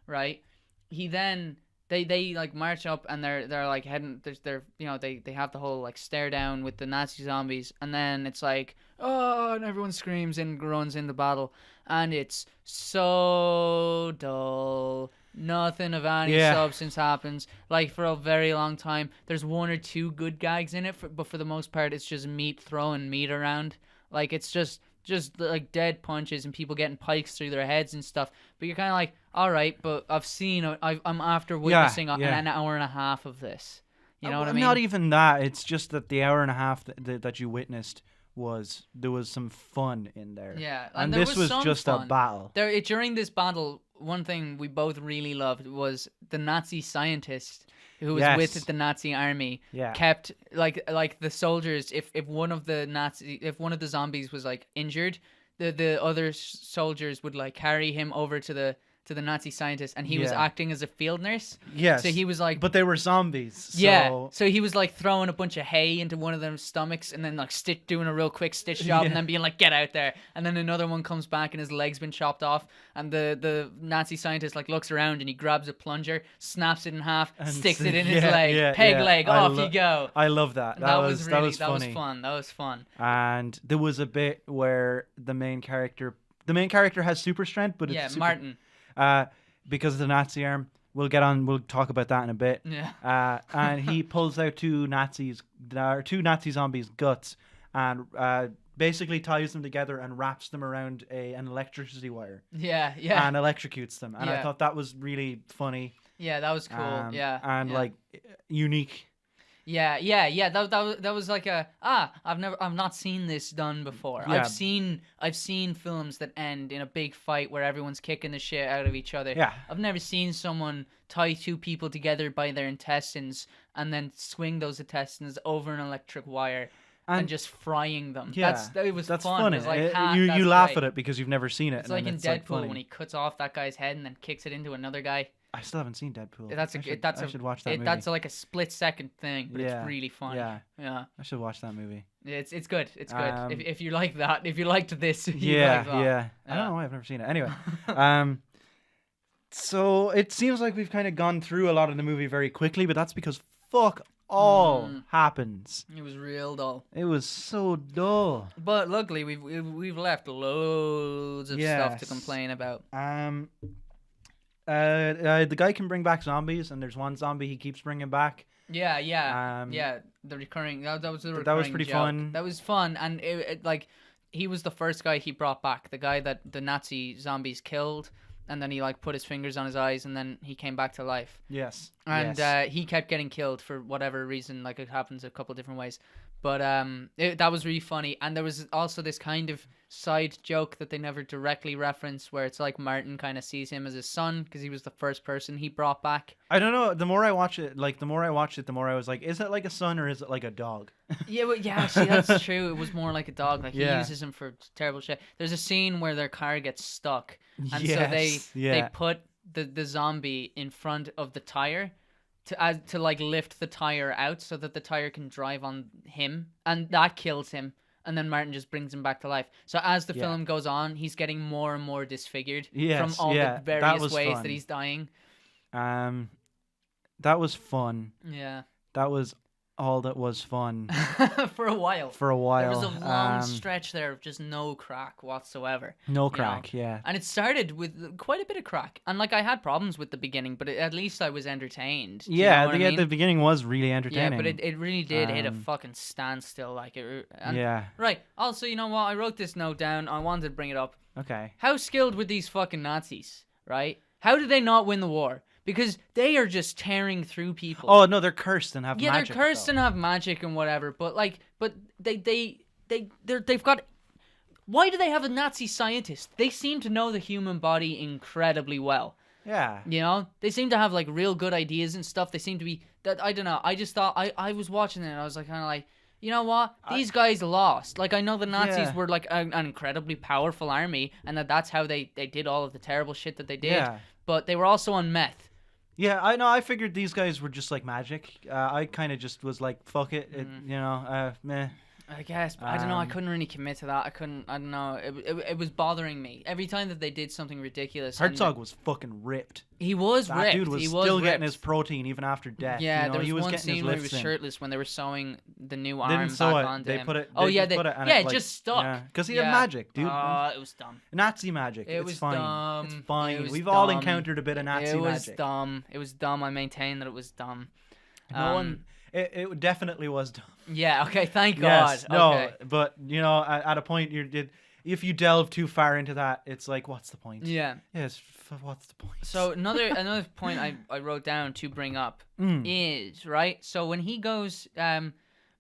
right? He then they like march up, and they're like heading, they have the whole like stare down with the Nazi zombies, and then it's like, oh, and everyone screams and runs in the battle, and it's so dull. Nothing of any substance happens, like, for a very long time. There's one or two good gags in it, but for the most part, it's just meat throwing meat around. Like, it's just like dead punches and people getting pikes through their heads and stuff. But you're kind of like, all right, but I'm after witnessing an hour and a half of this. You know what I mean? Not even that. It's just that the hour and a half that you witnessed there was some fun in there. Yeah, and this was just fun. A battle. During this battle, one thing we both really loved was the Nazi scientist who was with the Nazi army. Yeah. Kept like the soldiers. If one of the zombies was like injured, the other soldiers would like carry him over to the Nazi scientist, and he was acting as a field nurse. Yes. So he was like, but they were zombies. So... Yeah. So he was like throwing a bunch of hay into one of their stomachs, and then like doing a real quick stitch job, and then being like, get out there. And then another one comes back, and his leg's been chopped off, and the Nazi scientist like looks around, and he grabs a plunger, snaps it in half, and sticks it in his leg, peg leg, off you go. I love that. That was funny. That was fun. And there was a bit where the main character has super strength, but it's Martin. Because of the Nazi arm. We'll talk about that in a bit. Yeah. And he pulls out two Nazi zombies' guts, and basically ties them together and wraps them around an electricity wire. Yeah. And electrocutes them. And I thought that was really funny. Yeah, that was cool. And like unique. Yeah. That was like I've not seen this done before. Yeah. I've seen films that end in a big fight where everyone's kicking the shit out of each other. Yeah. I've never seen someone tie two people together by their intestines and then swing those intestines over an electric wire and just frying them. Yeah. That's fun. Funny. It was like, you laugh at it because you've never seen it. It's like in Deadpool when he cuts off that guy's head and then kicks it into another guy. I still haven't seen Deadpool. I should watch that movie. That's like a split-second thing, but Yeah, it's really funny. yeah. I should watch that movie. It's good. It's good. If you like that, if you liked this, you Yeah, like that. yeah. I don't know why I've never seen it. Anyway, so it seems like we've kind of gone through a lot of the movie very quickly, but that's because fuck all happens. It was real dull. It was so dull. But luckily, we've left loads of stuff to complain about. The guy can bring back zombies, and there's one zombie he keeps bringing back. Yeah. The recurring that was the recurring that was pretty joke. fun. That was fun, and it like he was the first guy he brought back, the guy that the Nazi zombies killed, and then he like put his fingers on his eyes, and then he came back to life. Yes. And he kept getting killed for whatever reason. Like it happens a couple different ways. But that was really funny. And there was also this kind of side joke that they never directly reference, where it's like Martin kind of sees him as his son because he was the first person he brought back. I don't know. The more I watch it, the more I was like, is it like a son or is it like a dog? Yeah, see, that's true. It was more like a dog. Like he uses him for terrible shit. There's a scene where their car gets stuck, and so they put the zombie in front of the tire to like lift the tire out so that the tire can drive on him, and that kills him. And then Martin just brings him back to life. So as the film goes on, he's getting more and more disfigured from all the various ways that he's dying. That was fun. Yeah. That was all that was fun. For a while. There was a long stretch there of just no crack whatsoever. No crack, yeah. And it started with quite a bit of crack. And like I had problems with the beginning, but at least I was entertained. Yeah, the beginning was really entertaining. Yeah, but it really did hit a fucking standstill. Right. Also, you know what? I wrote this note down. I wanted to bring it up. Okay. How skilled were these fucking Nazis, right? How did they not win the war? Because they are just tearing through people. Oh no, they're cursed and have magic. Yeah, they're cursed and have magic and whatever. But they've got. Why do they have a Nazi scientist? They seem to know the human body incredibly well. Yeah. You know, they seem to have like real good ideas and stuff. They seem to be that. I don't know. I just thought I was watching it and I was like kind of like, you know what? These guys lost. Like I know the Nazis were like an incredibly powerful army, and that's how they did all of the terrible shit that they did. Yeah. But they were also on meth. Yeah, I know. I figured these guys were just like magic. I kind of just was like, fuck it, meh. I guess, but I don't know. I couldn't really commit to that. I don't know. It was bothering me every time that they did something ridiculous. Herzog was fucking ripped. He was ripped. That dude was still getting his protein even after death. Yeah, you know, there was he was one scene where he was shirtless when they were sewing the new arm back onto him. It just stuck. Yeah, because he had magic, dude. It was dumb. Nazi magic. It's fine. Dumb. It's fine. We've all encountered a bit of Nazi magic. It was dumb. It was dumb. I maintain that it was dumb. No one. It definitely was dumb. Yeah. Okay. Thank God. Yes, no, okay. But you know, at a point, if you delve too far into that, it's like, what's the point? Yeah. Yes. What's the point? So another point I wrote down to bring up is right. So when he goes,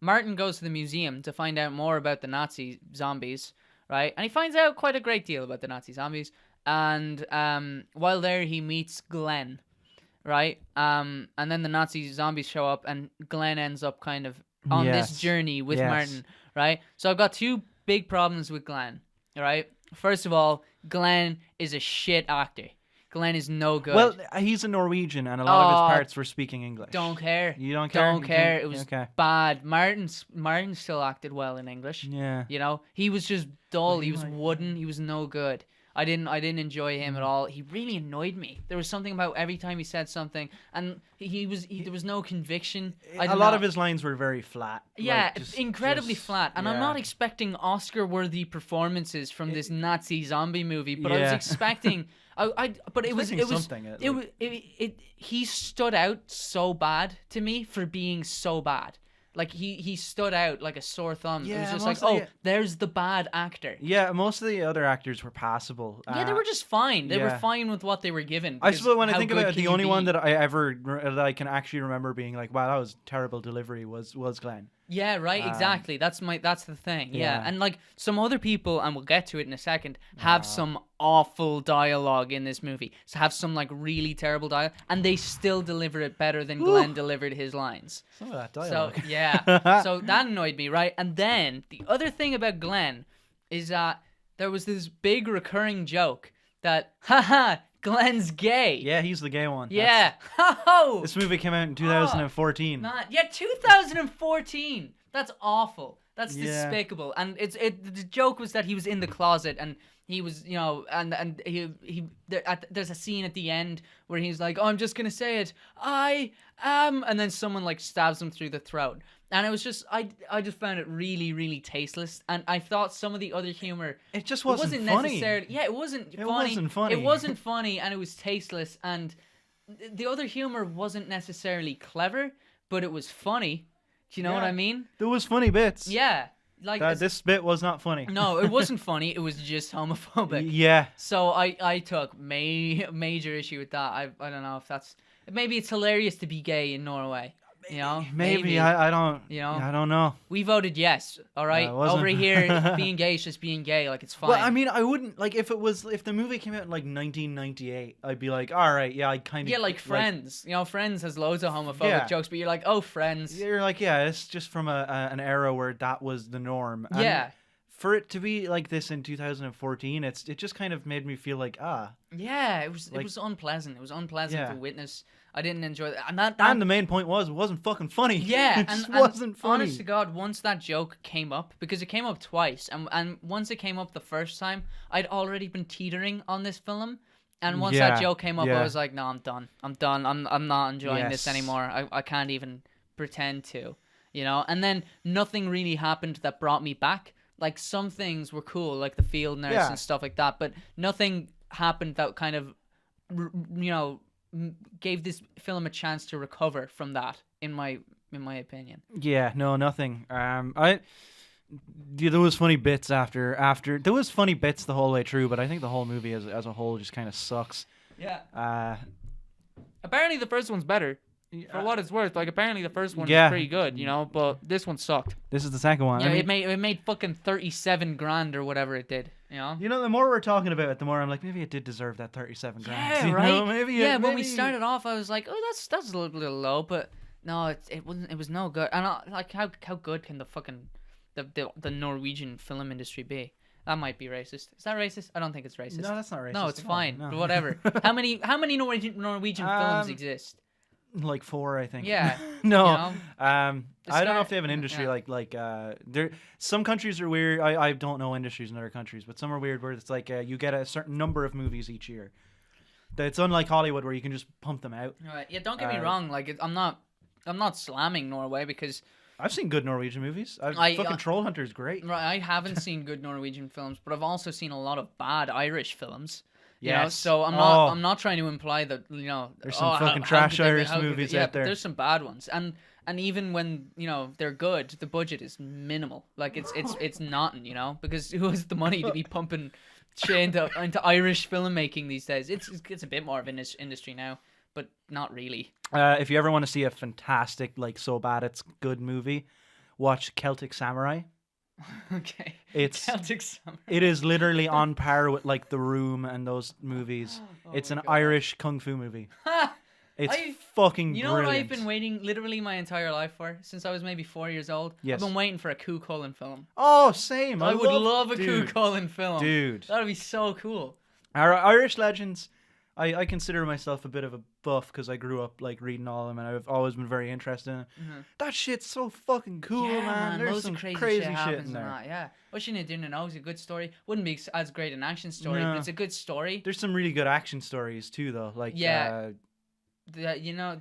Martin goes to the museum to find out more about the Nazi zombies, right? And he finds out quite a great deal about the Nazi zombies. And while there, he meets Glenn. Right? And then the Nazi zombies show up, and Glenn ends up kind of on this journey with Martin, right? So I've got two big problems with Glenn, right? First of all, Glenn is a shit actor. Glenn is no good. Well, he's a Norwegian, and a lot of his parts were speaking English. Don't care. You don't care? Don't care. It was bad. Martin still acted well in English. Yeah. You know? He was just dull. He was wooden. He was no good. I didn't enjoy him at all. He really annoyed me. There was something about every time he said something, and there was no conviction. A lot of his lines were very flat. Yeah, incredibly flat. And I'm not expecting Oscar-worthy performances from this Nazi zombie movie, but I was expecting. He stood out so bad to me for being so bad. Like, he stood out like a sore thumb. Yeah, it was just like, there's the bad actor. Yeah, most of the other actors were passable. Yeah, they were just fine. They were fine with what they were given. I suppose when I think about it, the only one that I can actually remember being like, wow, that was terrible delivery was Glenn. Yeah, right, exactly. That's the thing. Yeah. And like some other people, and we'll get to it in a second, have some awful dialogue in this movie. So have some like really terrible dialogue, and they still deliver it better than Glenn delivered his lines. Some of that dialogue. So yeah. So that annoyed me, right? And then the other thing about Glenn is that there was this big recurring joke that, haha, Glenn's gay. Yeah, he's the gay one. Yeah. Oh. This movie came out in 2014. Yeah, 2014. That's awful. That's despicable. And the joke was that he was in the closet and he was, you know, and there's a scene at the end where he's like, "Oh, I'm just gonna say it, I am," and then someone like stabs him through the throat. And it was just, I just found it really, really tasteless. And I thought some of the other humor, it just wasn't funny. Necessarily, yeah, it wasn't funny. It wasn't funny, and it was tasteless. And the other humor wasn't necessarily clever, but it was funny. Do you know what I mean? There was funny bits. Yeah. Like this bit was not funny. No, it wasn't funny. It was just homophobic. Yeah. So I took major issue with that. I don't know if that's... Maybe it's hilarious to be gay in Norway. You know, maybe I don't. You know, I don't know. We voted yes. All right, over here, being gay is just being gay. Like, it's fine. Well, I mean, I wouldn't like if the movie came out in like 1998. I'd be like, all right, yeah, I kind of. Yeah, like Friends. You know, Friends has loads of homophobic jokes, but you're like, oh, Friends. You're like, yeah, it's just from an era where that was the norm. And yeah. For it to be like this in 2014, it just kind of made me feel like Yeah, it was unpleasant. It was unpleasant to witness. I didn't enjoy that. And the main point was it wasn't fucking funny. Yeah, it just wasn't funny. Honest to God, once that joke came up, because it came up twice, and once it came up the first time, I'd already been teetering on this film. And once that joke came up, I was like, no, I'm done. I'm not enjoying this anymore. I can't even pretend to, you know? And then nothing really happened that brought me back. Like, some things were cool, like the field nurse and stuff like that, but nothing happened that kind of, you know, gave this film a chance to recover from that, in my opinion. Yeah, no, nothing. There was funny bits after there was funny bits the whole way through, but I think the whole movie as a whole just kind of sucks. Yeah. Apparently the first one's better. For what it's worth, like, apparently the first one is pretty good, you know, but this one sucked. This is the second one. Yeah, I mean, it made fucking 37 grand or whatever it did, you know? You know, the more we're talking about it, the more I'm like, maybe it did deserve that 37 grand. Yeah, right? Know? Maybe when we started off, I was like, oh, that's a little low, but no, it wasn't. It was no good. And like, how good can the fucking the Norwegian film industry be? That might be racist. Is that racist? I don't think it's racist. No, that's not racist. No, it's fine. No. But whatever. How many Norwegian films exist? Like 4, I think. Yeah. No. You know? I don't know if they have an industry like there. Some countries are weird. I don't know industries in other countries, but some are weird where it's like you get a certain number of movies each year. It's unlike Hollywood where you can just pump them out. Right. Yeah. Don't get me wrong. Like, I'm not slamming Norway, because I've seen good Norwegian movies. Fucking Troll Hunter is great. Right. I haven't seen good Norwegian films, but I've also seen a lot of bad Irish films. You know, so I'm not trying to imply that, you know, there's some fucking trash Irish movies out there. There's some bad ones, and even when, you know, they're good, the budget is minimal. Like, it's nothing, you know, because who has the money to be pumping shit into Irish filmmaking these days? It's a bit more of an industry now, but not really. If you ever want to see a fantastic, like, so bad it's good movie, watch Celtic Samurai. Okay. It's Celtic Samurai. It is literally on par with like The Room and those movies. It's an Irish kung fu movie. It's fucking brilliant. You know what I've been waiting literally my entire life for? Since I was maybe 4 years old? Yes. I've been waiting for a Cú Chulainn film. Oh, same. I would love a Cú Chulainn film. Dude. That would be so cool. Our Irish legends, I consider myself a bit of a buff because I grew up like reading all of them and I've always been very interested in it. Mm-hmm. That shit's so fucking cool, man. There's some crazy shit in there. That, yeah. What you didn't know is a good story. Wouldn't be as great an action story, but it's a good story. There's some really good action stories too, though. Like you know,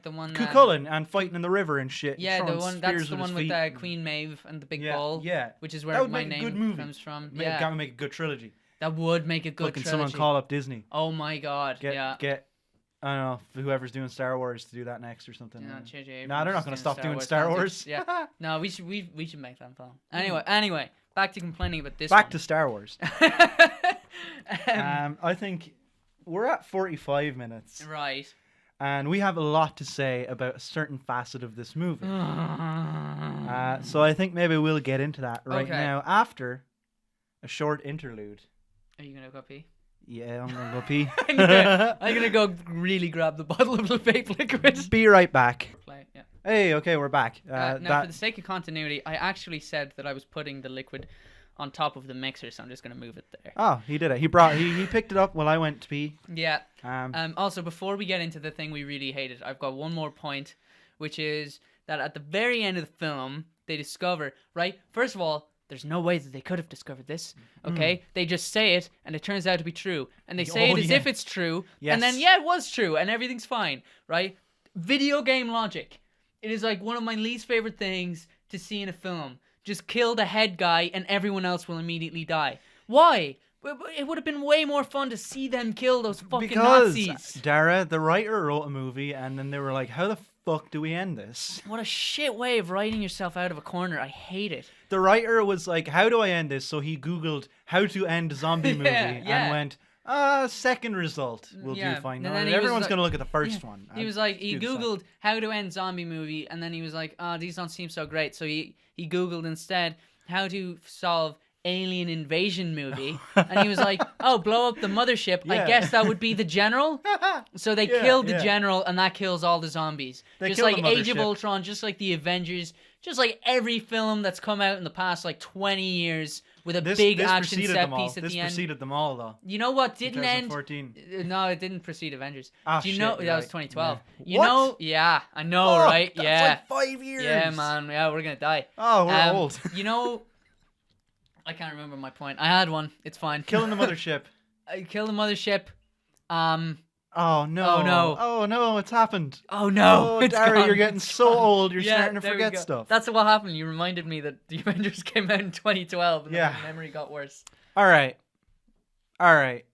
the one Cú Chulainn and fighting in the river and shit. Yeah, the one that's the one with Queen Maeve and the big ball. Yeah, which is where my name comes from. That would make a good trilogy. That would make a good trilogy. Someone call up Disney. Oh my god! Get I don't know, whoever's doing Star Wars to do that next or something. No, they're not going to stop doing Star Wars. Yeah. No, we should make that film. Anyway, back to complaining about this. Back to Star Wars. I think we're at 45 minutes. Right. And we have a lot to say about a certain facet of this movie. So I think maybe we'll get into that right now after a short interlude. Are you going to go pee? Yeah, I'm going to go pee. I'm going to go really grab the bottle of the vape liquid. Be right back. Play, yeah. Hey, okay, we're back. Now, for the sake of continuity, I actually said that I was putting the liquid on top of the mixer, so I'm just gonna move it there. Oh, he did it. He picked it up while I went to pee. Yeah. Also, before we get into the thing we really hated, I've got one more point, which is that at the very end of the film, they discover, right? First of all, there's no way that they could have discovered this, okay? They just say it, and it turns out to be true. And they say it as if it's true, and then, it was true, and everything's fine, right? Video game logic. It is like one of my least favorite things to see in a film. Just kill the head guy, and everyone else will immediately die. Why? It would have been way more fun to see them kill those fucking Nazis. Because, Dara, the writer wrote a movie, and then they were like, how the fuck do we end this? What a shit way of writing yourself out of a corner. I hate it. The writer was like, how do I end this? So he Googled how to end a zombie movie and went, second result will do fine. No, everyone's going to look at the first one. He was like, he Googled how to end zombie movie, and then he was like, these don't seem so great. So he Googled instead how to solve alien invasion movie, and he was like, oh, blow up the mothership. I guess that would be the general. So they killed the general, and that kills all the zombies. Just like Age of Ultron, just like the Avengers, just like every film that's come out in the past like 20 years with a big action set piece at the end. This preceded them all, though. You know what didn't 2014. end? No, it didn't precede Avengers. Do you know that was 2012? Yeah. You know? Yeah, I know, right? That's like 5 years. Yeah, man. Yeah, we're gonna die. Oh, we're old. You know, I can't remember my point. I had one. It's fine. Killing the mothership. Kill the mothership. Oh no! Oh no! Oh no! It's happened! Oh no! Oh, Dara, you're getting so old. You're starting to forget stuff. That's what happened. You reminded me that the Avengers came out in 2012, and then my memory got worse. All right. I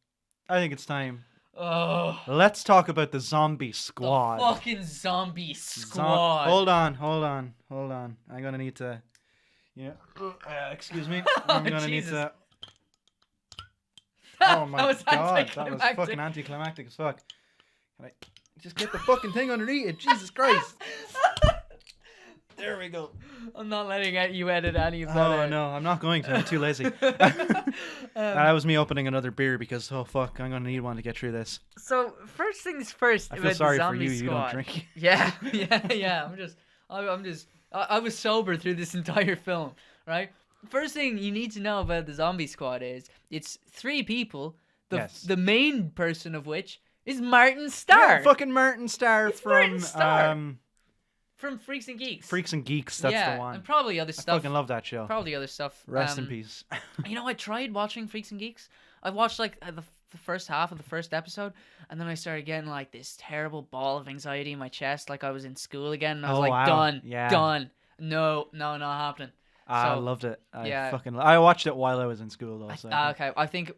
think it's time. Oh. Let's talk about the zombie squad. The fucking zombie squad. Hold on. I'm gonna need to. Excuse me. I'm gonna need to. Oh my god, that was fucking anticlimactic as fuck. Can I just get the fucking thing underneath it? Jesus Christ. There we go. I'm not letting you edit any of that. Oh no, I'm not going to. I'm too lazy. That was me opening another beer because, oh fuck, I'm gonna need one to get through this. So first things first. I feel sorry for you. Squad. You don't drink. Yeah. I was sober through this entire film, right? First thing you need to know about the zombie squad is it's 3 people. The main person of which is Martin Starr. Yeah, fucking Martin Starr from Freaks and Geeks. Freaks and Geeks, that's the one. And probably other stuff. I fucking love that show. Probably other stuff. Rest in peace. You know, I tried watching Freaks and Geeks. I watched like the first half of the first episode, and then I started getting like this terrible ball of anxiety in my chest, like I was in school again. And I was done. No, not happening. I loved it. I watched it while I was in school though. So okay, I think if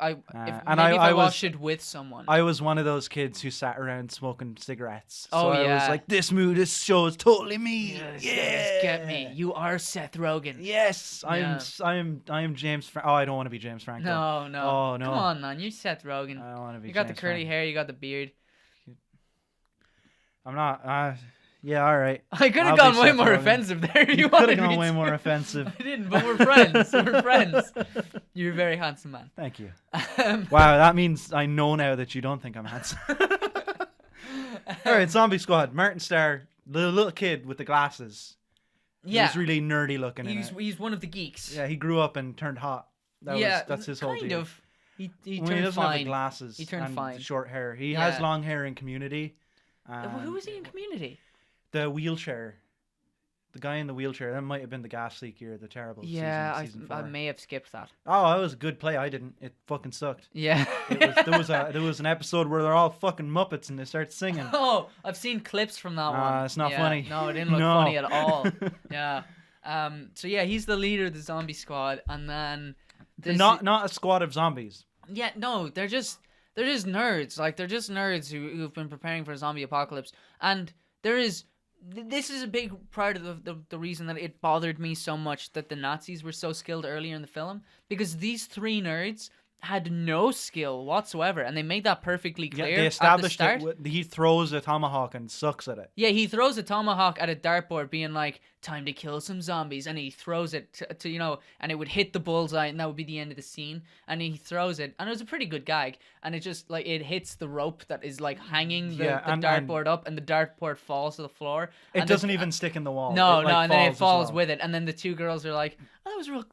I watched it with someone. I was one of those kids who sat around smoking cigarettes. So I was like, this show is totally me. Yes, get me. You are Seth Rogen. Yes, I am James. I don't want to be James Franco. No. Oh no. Come on, man. You're Seth Rogen. I don't want to be. You got James the curly Franco. hair. You got the beard. I'm not. Yeah, all right. I could have gone way more offensive there. You could have gone way more offensive. I didn't, but we're friends. We're friends. You're a very handsome man. Thank you. Wow, that means I know now that you don't think I'm handsome. All right, Zombie Squad. Martin Starr, the little kid with the glasses. Yeah. He's really nerdy looking. He's one of the geeks. Yeah, he grew up and turned hot. That's his whole deal. Kind of. He turned he doesn't fine. have the glasses. He turned fine. Short hair. He has long hair in Community. Who was he in Community? The wheelchair. The guy in the wheelchair. That might have been the gas leak here, the terrible season 4. I may have skipped that. Oh, that was a good play. I didn't. It fucking sucked. Yeah. There was an episode where they're all fucking Muppets and they start singing. Oh, I've seen clips from that one. It's not funny. No, it didn't look funny at all. Yeah. So yeah, he's the leader of the zombie squad, and then not a squad of zombies. Yeah, no, they're just nerds. Like they're just nerds who've been preparing for a zombie apocalypse, and this is a big part of the reason that it bothered me so much that the Nazis were so skilled earlier in the film, because these 3 nerds had no skill whatsoever, and they made that perfectly clear. Yeah, they established at the start. He throws a tomahawk and sucks at it. Yeah, he throws a tomahawk at a dartboard, being like, "Time to kill some zombies," and he throws it to and it would hit the bullseye, and that would be the end of the scene. And he throws it, and it was a pretty good gag, and it just like it hits the rope that is like hanging the dartboard up, and the dartboard falls to the floor. It doesn't even stick in the wall. No, and then it falls with it, and then the 2 girls are like,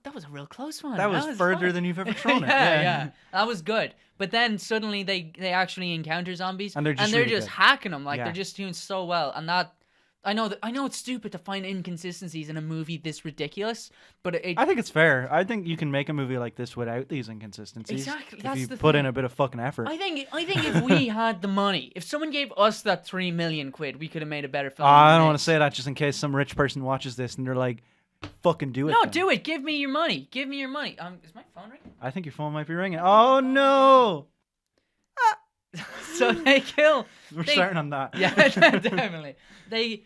that was a real close one. That was further fun. than you've ever thrown it. Yeah. That was good. But then suddenly they actually encounter zombies, and they're just, really hacking them. Like they're just doing so well. And that I know it's stupid to find inconsistencies in a movie this ridiculous, but I think it's fair. I think you can make a movie like this without these inconsistencies. Exactly. If you put in a bit of fucking effort. I think if we had the money, if someone gave us that $3 million, we could have made a better film. I don't want to say that just in case some rich person watches this and they're like, fucking do it. No, do it. Give me your money. Give me your money. Is my phone ringing? I think your phone might be ringing. Oh no! So they kill. We're starting on that. Yeah, definitely. They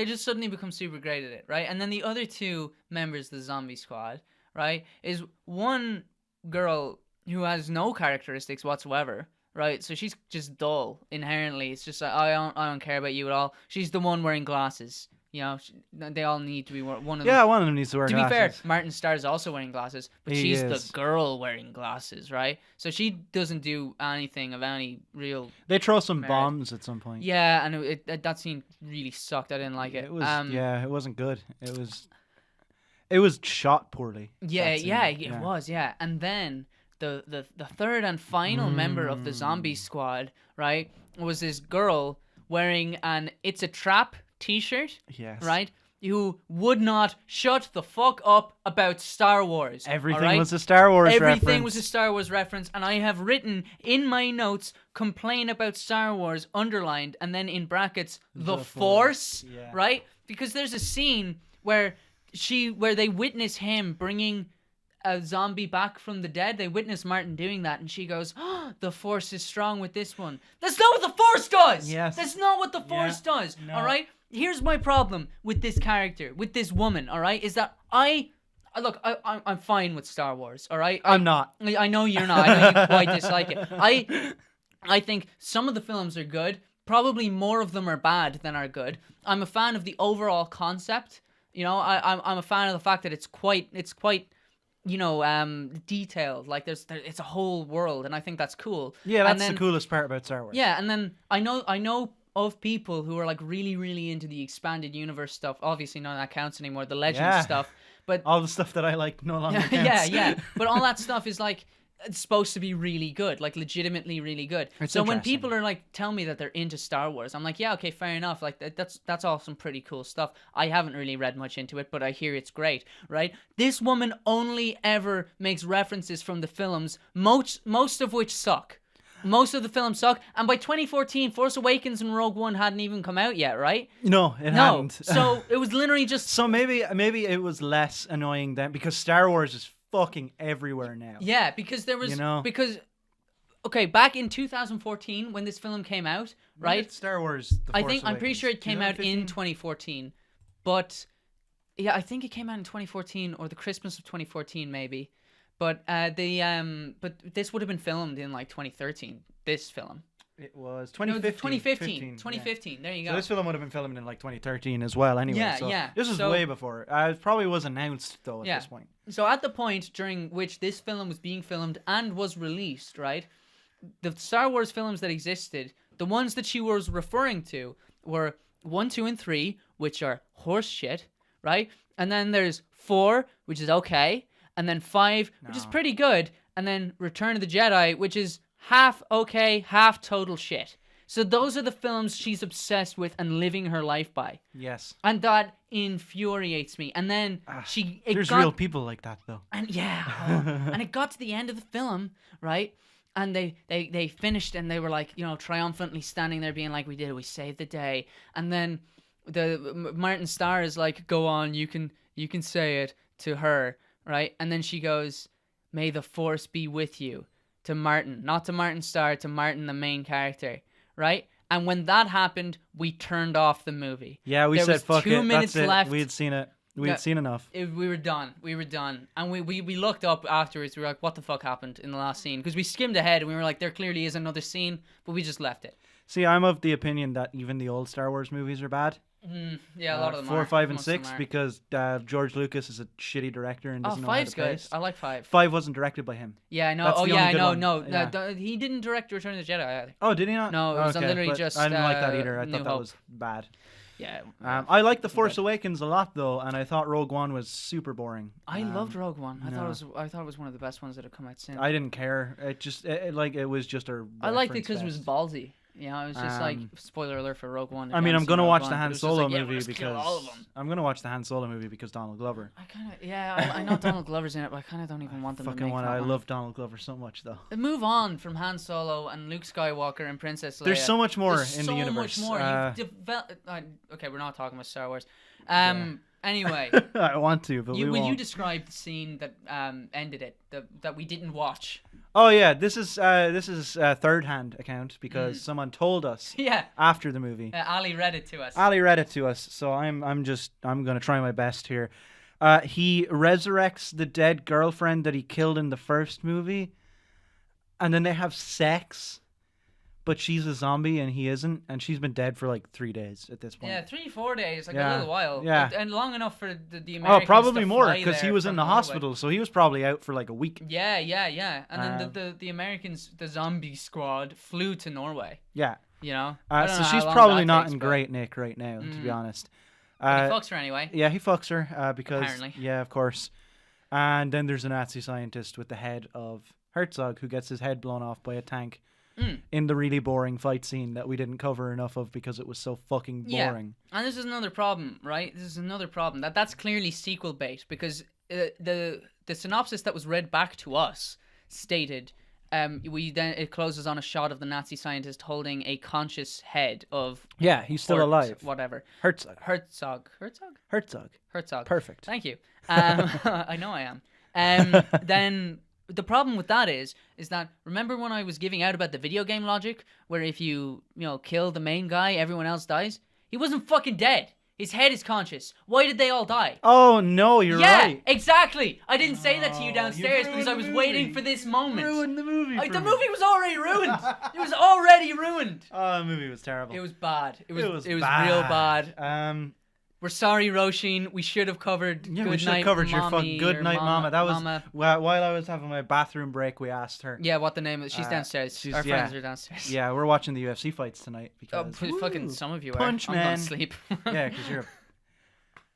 just suddenly become super great at it, right? And then the other two members of the zombie squad, right, is one girl who has no characteristics whatsoever, right? So she's just dull inherently. It's just like, I don't care about you at all. She's the one wearing glasses. You know, they all need to be one of them. Yeah, one of them needs to wear glasses. To be fair, Martin Starr's also wearing glasses, but she's the girl wearing glasses, right? So she doesn't do anything of any real. They throw some bombs at some point. Yeah, and that scene really sucked. I didn't like it. It was it wasn't good. It was shot poorly. It was. And then the third and final member of the zombie squad, right, was this girl wearing an "It's a Trap" t-shirt, yes, right, who would not shut the fuck up about Star Wars. Everything was a Star Wars reference. Everything was a Star Wars reference, and I have written in my notes, complain about Star Wars, underlined, and then in brackets, the Force, right? Because there's a scene where they witness him bringing a zombie back from the dead. They witness Martin doing that, and she goes, "Oh, the Force is strong with this one." That's not what the Force does! Yes. That's not what the Force does, no. All right? Here's my problem with this character, with this woman, all right, is that I'm fine with Star Wars, all right? I'm not. I know you're not. I know you quite dislike it. I think some of the films are good. Probably more of them are bad than are good. I'm a fan of the overall concept. You know, I'm a fan of the fact that it's quite you know, detailed. Like it's a whole world, and I think that's cool. Yeah, that's the coolest part about Star Wars. Yeah, and then I know of people who are like really, really into the expanded universe stuff. Obviously, none of that counts anymore. The Legends stuff, but all the stuff that I like no longer counts. Yeah. But all that stuff is like it's supposed to be really good, like legitimately really good. So when people are like tell me that they're into Star Wars, I'm like, yeah, okay, fair enough. Like that's all some pretty cool stuff. I haven't really read much into it, but I hear it's great, right? This woman only ever makes references from the films, most of which suck. Most of the films suck, and by 2014, Force Awakens and Rogue One hadn't even come out yet, right? No, it hadn't. So it was literally just. So maybe it was less annoying then because Star Wars is fucking everywhere now. Yeah, because there was okay, back in 2014 when this film came out, right? Star Wars. I'm pretty sure it came out in 2014, but yeah, I think it came out in 2014 or the Christmas of 2014 maybe. But but this would have been filmed in like 2013. This film. It was 2015. 2015. There you go. So this film would have been filmed in like 2013 as well. Anyway, This was way before. It probably was announced though at this point. So at the point during which this film was being filmed and was released, right? The Star Wars films that existed, the ones that she was referring to were 1, 2, and 3, which are horse shit, right? And then there's 4, which is okay. And then 5, which is pretty good, and then Return of the Jedi, which is half okay, half total shit. So those are the films she's obsessed with and living her life by. Yes. And that infuriates me. And then there's real people like that though. And and it got to the end of the film, right? And they finished and they were like, you know, triumphantly standing there being like, we did it, we saved the day. And then the Martin Starr is like, go on, you can say it to her. Right? And then she goes, "May the Force be with you," to Martin. Not to Martin Starr, to Martin, the main character. Right? And when that happened, we turned off the movie. Yeah, we said, fuck it. 2 minutes left. We had seen it. We had seen enough. We were done. And we looked up afterwards. We were like, what the fuck happened in the last scene? Because we skimmed ahead and we were like, there clearly is another scene, but we just left it. See, I'm of the opinion that even the old Star Wars movies are bad. Yeah, a lot of them 4, 5, and 6 because George Lucas is a shitty director and doesn't know how to 5's good. I like 5. 5 wasn't directed by him. Yeah, I know. No, he didn't direct Return of the Jedi either. Oh, did he not? No, it was literally just. I didn't like that either. I thought that was bad. Yeah. I like The Force Awakens a lot though, and I thought Rogue One was super boring. I loved Rogue One. I thought it was one of the best ones that have come out since. I didn't care. It was just a. I liked it because it was ballsy. You know, it was just like spoiler alert for Rogue One. I mean, I'm gonna watch the Han Solo movie because I'm gonna watch the Han Solo movie because Donald Glover. I know Donald Glover's in it, but I kind of don't even want them to make I love Donald Glover so much though. Move on from Han Solo and Luke Skywalker and Princess Leia. There's so much more in the universe. So much more. Okay, we're not talking about Star Wars. Anyway, I want to, but we won't. You describe the scene that ended it, that we didn't watch. Oh yeah, this is a third-hand account because someone told us after the movie. Ali read it to us. So I'm gonna try my best here. He resurrects the dead girlfriend that he killed in the first movie, and then they have sex. But she's a zombie and he isn't, and she's been dead for like 3 days at this point. Yeah, 3-4 days, like a little while. Yeah, and long enough for the Americans. Oh, probably to more because he was in the hospital, so he was probably out for like a week. Yeah. And then the Americans, the zombie squad, flew to Norway. Yeah. You know. So she's probably not in great nick right now, to be honest. But he fucks her anyway. Yeah, he fucks her because. Apparently. Yeah, of course. And then there's a Nazi scientist with the head of Herzog who gets his head blown off by a tank. In the really boring fight scene that we didn't cover enough of because it was so fucking boring. Yeah. And this is another problem, right? That's clearly sequel bait because the synopsis that was read back to us stated it closes on a shot of the Nazi scientist holding a conscious head of he's still alive. Whatever. Herzog. Perfect. Thank you. I know I am. Then the problem with that is that remember when I was giving out about the video game logic where if you kill the main guy, everyone else dies? He wasn't fucking dead. His head is conscious. Why did they all die? Oh no, you're right. Yeah, exactly. I didn't say that to you downstairs because I was waiting for this moment. Ruined the movie. The movie was already ruined. It was already ruined. Oh, the movie was terrible. It was bad. It was real bad. We're sorry, Roisin. We should have covered. Yeah, we should have covered your fucking Good Night Mama. That was while I was having my bathroom break. We asked her. Yeah, what the name is? She's downstairs. Our friends are downstairs. Yeah, we're watching the UFC fights tonight because fucking some of you punch are. man. I'm gonna sleep. Yeah, because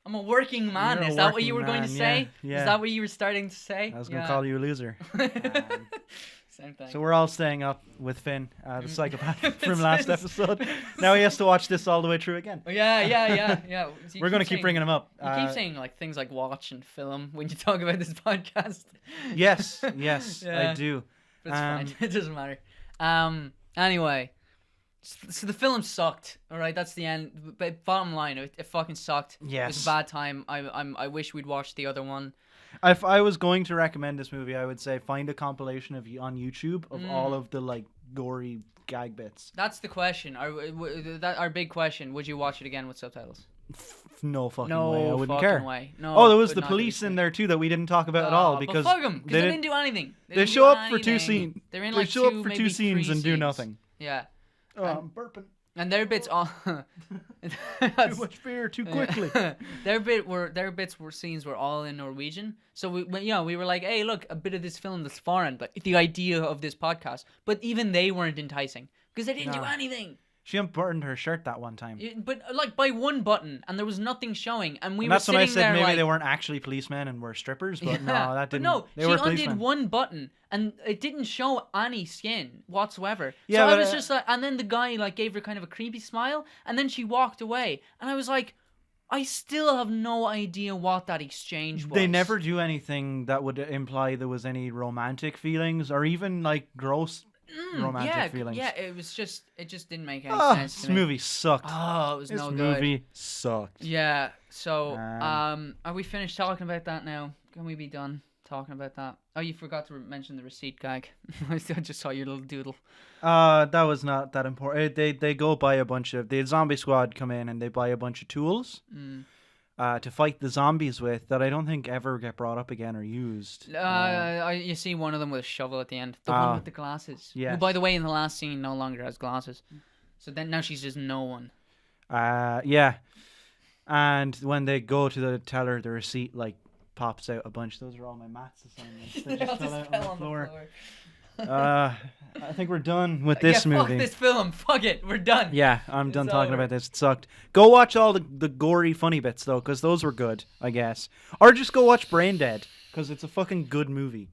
I'm a working man. Is that what you were going to say? Yeah. Is that what you were starting to say? I was going to call you a loser. Same thing. So we're all staying up with Finn, the psychopath from last episode. Now he has to watch this all the way through again. Yeah. We're going to keep bringing him up. You keep saying like things like watch and film when you talk about this podcast. Yes, I do. But it's fine. It doesn't matter. Anyway, so the film sucked. All right, that's the end. But bottom line, it fucking sucked. Yes. It was a bad time. I wish we'd watched the other one. If I was going to recommend this movie, I would say find a compilation on YouTube of all of the like gory gag bits. That's the question. Our big question. Would you watch it again with subtitles? No fucking way. I wouldn't care. Way. No. Oh, there was the police in there too that we didn't talk about at all because fuck them, they didn't do anything. They show up for 2 scenes. They're in like they show up for 2 scenes and do nothing. Yeah. Oh, I'm burping. And their bits all too much beer too quickly. Scenes were all in Norwegian. So we were like, hey, look, a bit of this film that's foreign, but the idea of this podcast. But even they weren't enticing because they didn't do anything. She unbuttoned her shirt that one time. But like by one button, and there was nothing showing, and that's when I said maybe they weren't actually policemen and were strippers, but no, that didn't. But no, she undid one button, and it didn't show any skin whatsoever. Yeah, so I was just like, and then the guy like gave her kind of a creepy smile, and then she walked away, and I was like, I still have no idea what that exchange was. They never do anything that would imply there was any romantic feelings or even like gross. Romantic feelings. Yeah, it just didn't make any sense to me. This movie sucked. Oh, it was no good. This movie sucked. Yeah, so are we finished talking about that now? Can we be done talking about that? Oh, you forgot to mention the receipt gag. I just saw your little doodle. That was not that important. They go buy a bunch of the zombie squad come in and they buy a bunch of tools. To fight the zombies with that I don't think ever get brought up again or used. You see one of them with a shovel at the end. The one with the glasses. Yeah. Who, by the way, in the last scene no longer has glasses. So then now she's just no one. Yeah. And when they go to the teller, the receipt like pops out a bunch. Those are all my maths assignments. They just fell out on the floor. I think we're done with this movie. Fuck this film. Fuck it. We're done. Yeah, I'm done talking over. about this. It sucked. Go watch all the gory, funny bits, though, because those were good, I guess. Or just go watch Brain Dead, because it's a fucking good movie.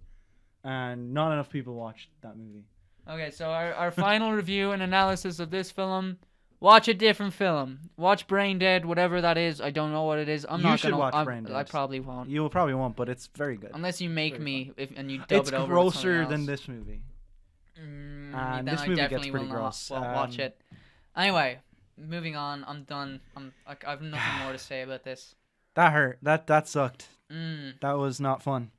And not enough people watched that movie. Okay, so our final review and analysis of this film. Watch a different film. Watch Brain Dead, whatever that is. I don't know what it is. You should watch Brain Dead. I probably won't. You probably won't, but it's very good. Unless you make me and you dub it's it over. It's with grosser than this movie. And this movie gets pretty gross. Watch it. Anyway, moving on. I'm done. I have nothing more to say about this. That hurt. That sucked. That was not fun.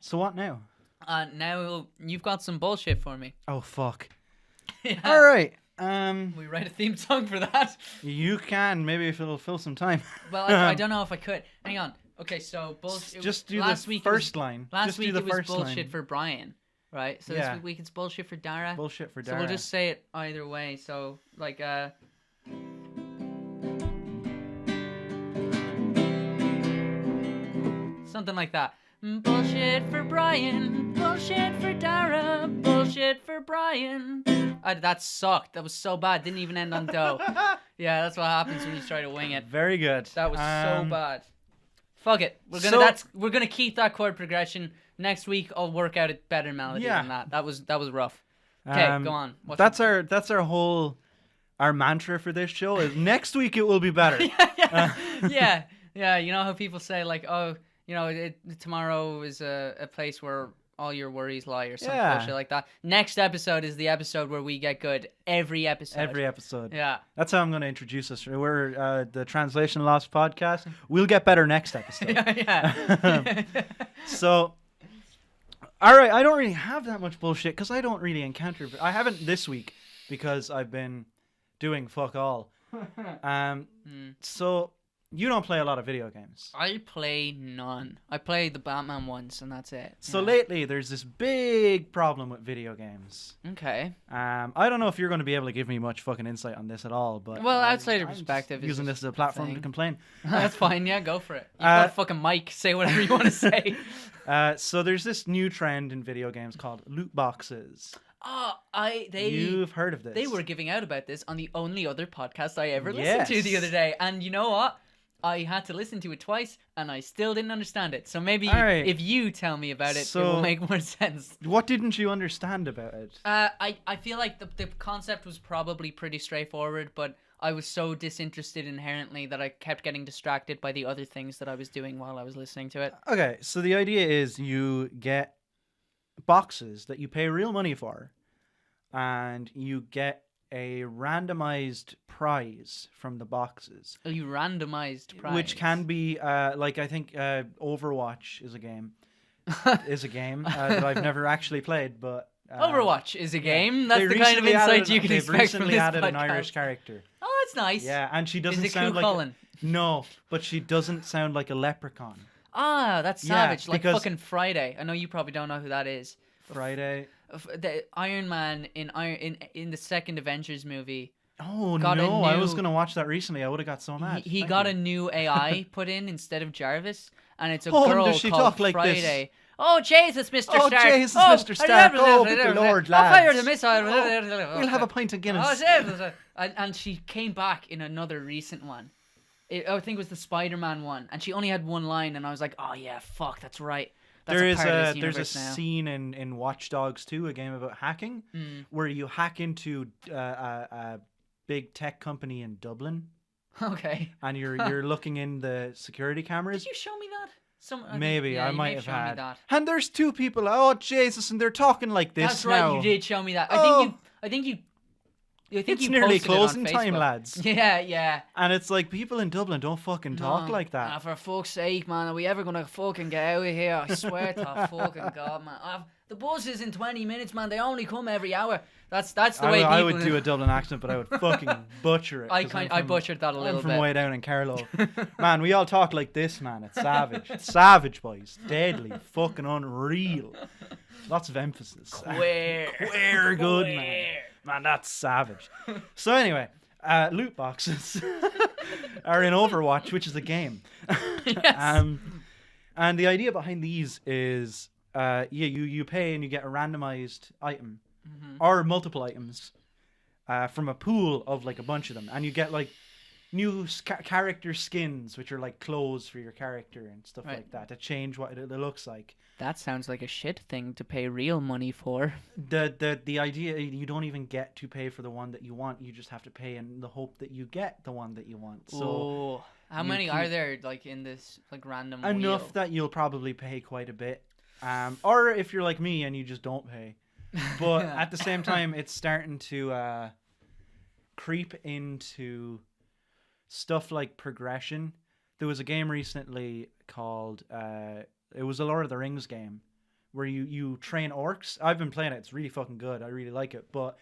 So what now? Now you've got some bullshit for me. Oh fuck. Yeah. All right. We write a theme song for that. You can, maybe if it'll fill some time. Well, I don't know if I could. Hang on. Okay, so just do last the week first line. Last just week do the it was first bullshit line. for Brian, right? So this week it's bullshit for Dara. Bullshit for Dara. So we'll just say it either way. So like something like that. Bullshit for Brian, bullshit for Dara, bullshit for Brian. That sucked. That was so bad. Didn't even end on dough. Yeah, that's what happens when you try to wing it. Very good. That was so bad. Fuck it. We're gonna keep that chord progression. Next week I'll work out a better melody than that. That was rough. Okay, go on. That's our whole mantra for this show is next week it will be better. Yeah. You know how people say like, oh, you know, tomorrow is a place where all your worries lie or something bullshit like that. Next episode is the episode where we get good. Every episode. Yeah. That's how I'm going to introduce us. We're the Translation Lost podcast. We'll get better next episode. Yeah. So, all right. I don't really have that much bullshit because I don't really encounter. I haven't this week because I've been doing fuck all. So. You don't play a lot of video games. I play none. I play the Batman ones, and that's it. So lately, there's this big problem with video games. Okay. I don't know if you're going to be able to give me much fucking insight on this at all, but outsider perspective, using this as a platform to complain. That's fine. Yeah, go for it. You've got a fucking mic. Say whatever you want to say. So there's this new trend in video games called loot boxes. You've heard of this? They were giving out about this on the only other podcast I ever listened to the other day, and you know what? I had to listen to it twice, and I still didn't understand it. So maybe if you tell me about it, it will make more sense. What didn't you understand about it? I feel like the concept was probably pretty straightforward, but I was so disinterested inherently that I kept getting distracted by the other things that I was doing while I was listening to it. Okay, so the idea is you get boxes that you pay real money for, and you get a randomized prize from the boxes. A randomized prize? Which can be, like, I think Overwatch is a game. That I've never actually played, but... Overwatch is a game? That's the kind of insight you can expect from this podcast. They've recently added an Irish character. Oh, that's nice. Yeah, and she doesn't sound like... Cullen? No, but she doesn't sound like a leprechaun. Ah, that's savage. Like fucking Friday. I know you probably don't know who that is. Friday... The Iron Man in the second Avengers movie. Oh no! I was gonna watch that recently. I would have got so mad. He got a new AI put in instead of Jarvis, and it's a girl does she called talk like Friday. This? Oh Jesus, Mr. Stark! Oh Jesus, Mr. Stark! Oh, good Lord, lads! I fired a missile. We'll have a pint of Guinness. And she came back in another recent one. I think it was the Spider-Man one, and she only had one line, and I was like, oh yeah, fuck, that's right. There's a scene in Watch Dogs 2, a game about hacking, where you hack into a big tech company in Dublin. Okay. And you're looking in the security cameras. Did you show me that? Maybe I might have had. And there's two people. Oh Jesus! And they're talking like this. That's right. You did show me that. I think you. It's nearly closing time, lads. Yeah. And it's like, people in Dublin don't fucking talk like that. For fuck's sake, man, are we ever gonna fucking get out of here? I swear to fucking God, man. The bus is in 20 minutes, man. They only come every hour. That's the way people... I would do a Dublin accent, but I would fucking butcher it. I butchered that a little bit. I'm from way down in Carlow. Man, we all talk like this, man. It's savage. It's savage, boys. Deadly. Fucking unreal. Lots of emphasis. Queer good, man. Man, that's savage. So anyway, loot boxes are in Overwatch, which is a game. Yes. And the idea behind these is you pay and you get a randomized item or multiple items from a pool of like a bunch of them, and you get like new character skins, which are like clothes for your character and stuff like that to change what it looks like. That sounds like a shit thing to pay real money for. The idea, you don't even get to pay for the one that you want. You just have to pay in the hope that you get the one that you want. So how many are there like in this like random enough wheel? that you'll probably pay quite a bit. Or if you're like me and you just don't pay. But at the same time, it's starting to creep into stuff like progression. There was a game recently called it was a Lord of the Rings game where you train orcs. I've been playing it. It's really fucking good. I really like it. But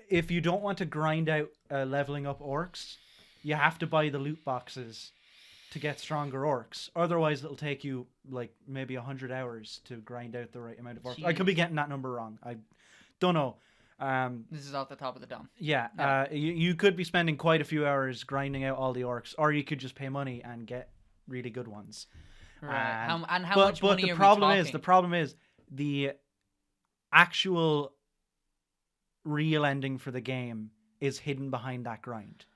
if you don't want to grind out leveling up orcs, you have to buy the loot boxes to get stronger orcs. Otherwise, it'll take you like maybe 100 hours to grind out the right amount of orcs. Jeez. I could be getting that number wrong. I don't know. This is off the top of the dome. Yeah. You could be spending quite a few hours grinding out all the orcs, or you could just pay money and get really good ones. Right. How much money the are problem we is talking? the problem is the actual real ending for the game is hidden behind that grind.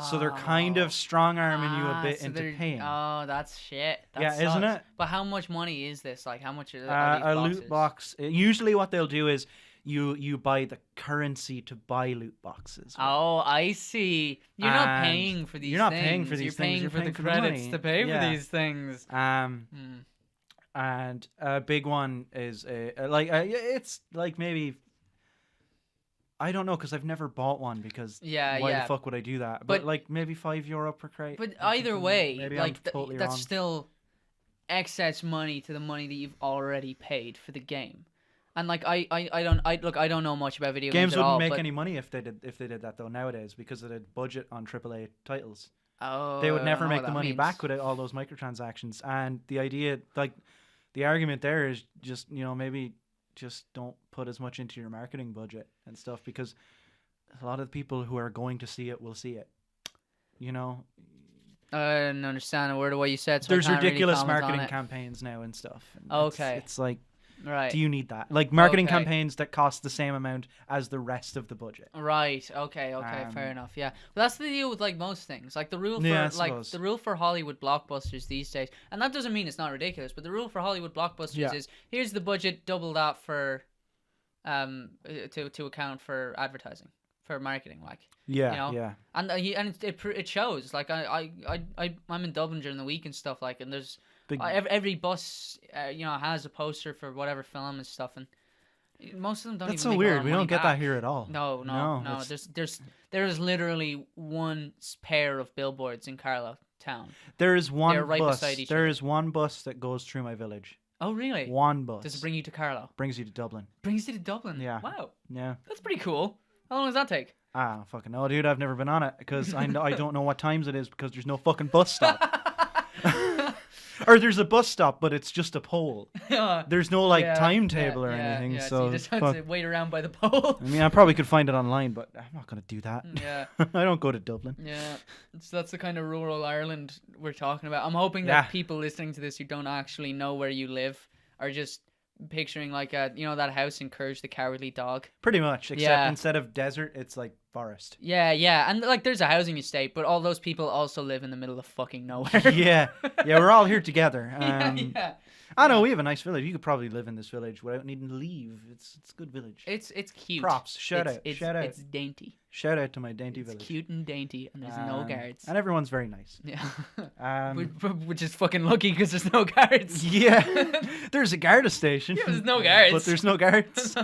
So they're kind of strong arming you a bit into paying. Oh, that's shit. That sucks. Isn't it? But how much money is this? Like, how much are a these loot box? Usually, what they'll do is you buy the currency to buy loot boxes. Right? Oh, I see. You're not paying for these. You're not paying for these things. You're paying for the credits to pay for these things. And a big one is it's like maybe. I don't know because I've never bought one because why the fuck would I do that? But like maybe €5 per crate. But either way, maybe like totally that's wrong. still excess money to the money that you've already paid for the game. And like I don't know much about video games at all. Games wouldn't make any money if they did that though nowadays because of the budget on AAA titles. Oh, they would never make the money back without all those microtransactions. And the idea, like the argument there is just maybe just don't put as much into your marketing budget and stuff because a lot of the people who are going to see it will see it. I didn't understand a word of what you said. So there's I can't ridiculous really comment marketing on it. campaigns now and stuff. And Okay, it's like, right? Do you need that? Like marketing campaigns that cost the same amount as the rest of the budget. Right. Okay. Fair enough. Yeah. Well, that's the deal with like most things. Like the rule for the rule for Hollywood blockbusters these days, and that doesn't mean it's not ridiculous. But the rule for Hollywood blockbusters is here's the budget, double that for, to account for advertising, for marketing, like. Yeah. And it shows. Like I'm in Dublin during the week and stuff like, and there's every bus has a poster for whatever film and stuff, and most of them don't. That's even so make weird. We don't get back. that here at all. No. There's literally one pair of billboards in Carlow town. There is one They're right bus. beside each There other. is one bus that goes through my village. Oh really? One bus. Does it bring you to Carlow? Brings you to Dublin. Brings you to Dublin. Yeah. Wow. Yeah. That's pretty cool. How long does that take? I don't fucking know, dude. I've never been on it because I don't know what times it is because there's no fucking bus stop. Or there's a bus stop, but it's just a pole. There's no timetable or anything. So you just have to wait around by the pole. I mean, I probably could find it online, but I'm not gonna do that. Yeah. I don't go to Dublin. Yeah. So that's the kind of rural Ireland we're talking about. I'm hoping that people listening to this who don't actually know where you live are just picturing like that house in Courage the Cowardly Dog. Pretty much, except instead of desert, it's like forest. Yeah, and like there's a housing estate, but all those people also live in the middle of fucking nowhere. yeah, we're all here together. Yeah. I know we have a nice village. You could probably live in this village without needing to leave. It's a good village. It's cute. Props. Shout out. It's dainty. Shout out to my dainty village. It's cute and dainty, and there's no guards. And everyone's very nice. Yeah. Which is fucking lucky because there's no guards. Yeah. There's a Garda station. Yeah, there's no guards. But there's no guards.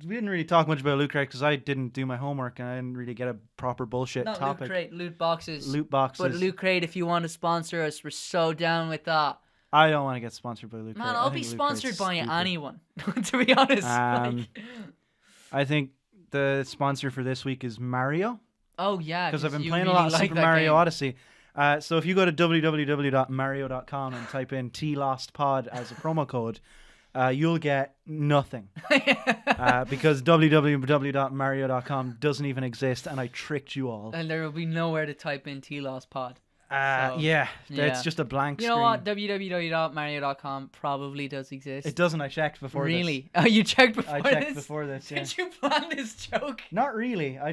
We didn't really talk much about Loot Crate because I didn't do my homework and I didn't really get a proper bullshit Not topic. Loot Crate, loot boxes. Loot boxes. But Loot Crate, if you want to sponsor us, we're so down with that. I don't want to get sponsored by Loot Crate. Man, I'll be sponsored by anyone, to be honest. I think the sponsor for this week is Mario. Oh, yeah. Because I've been playing a lot of Super Mario Odyssey. So if you go to www.mario.com and type in TLostPod as a promo code, you'll get nothing. Because www.mario.com doesn't even exist and I tricked you all. And there will be nowhere to type in TLostPod. Yeah, it's just a blank screen. You know what? www.mario.com probably does exist. It doesn't. I checked before this. Really? Oh, you checked before this? I checked before this, yeah. Did you plan this joke? Not really. I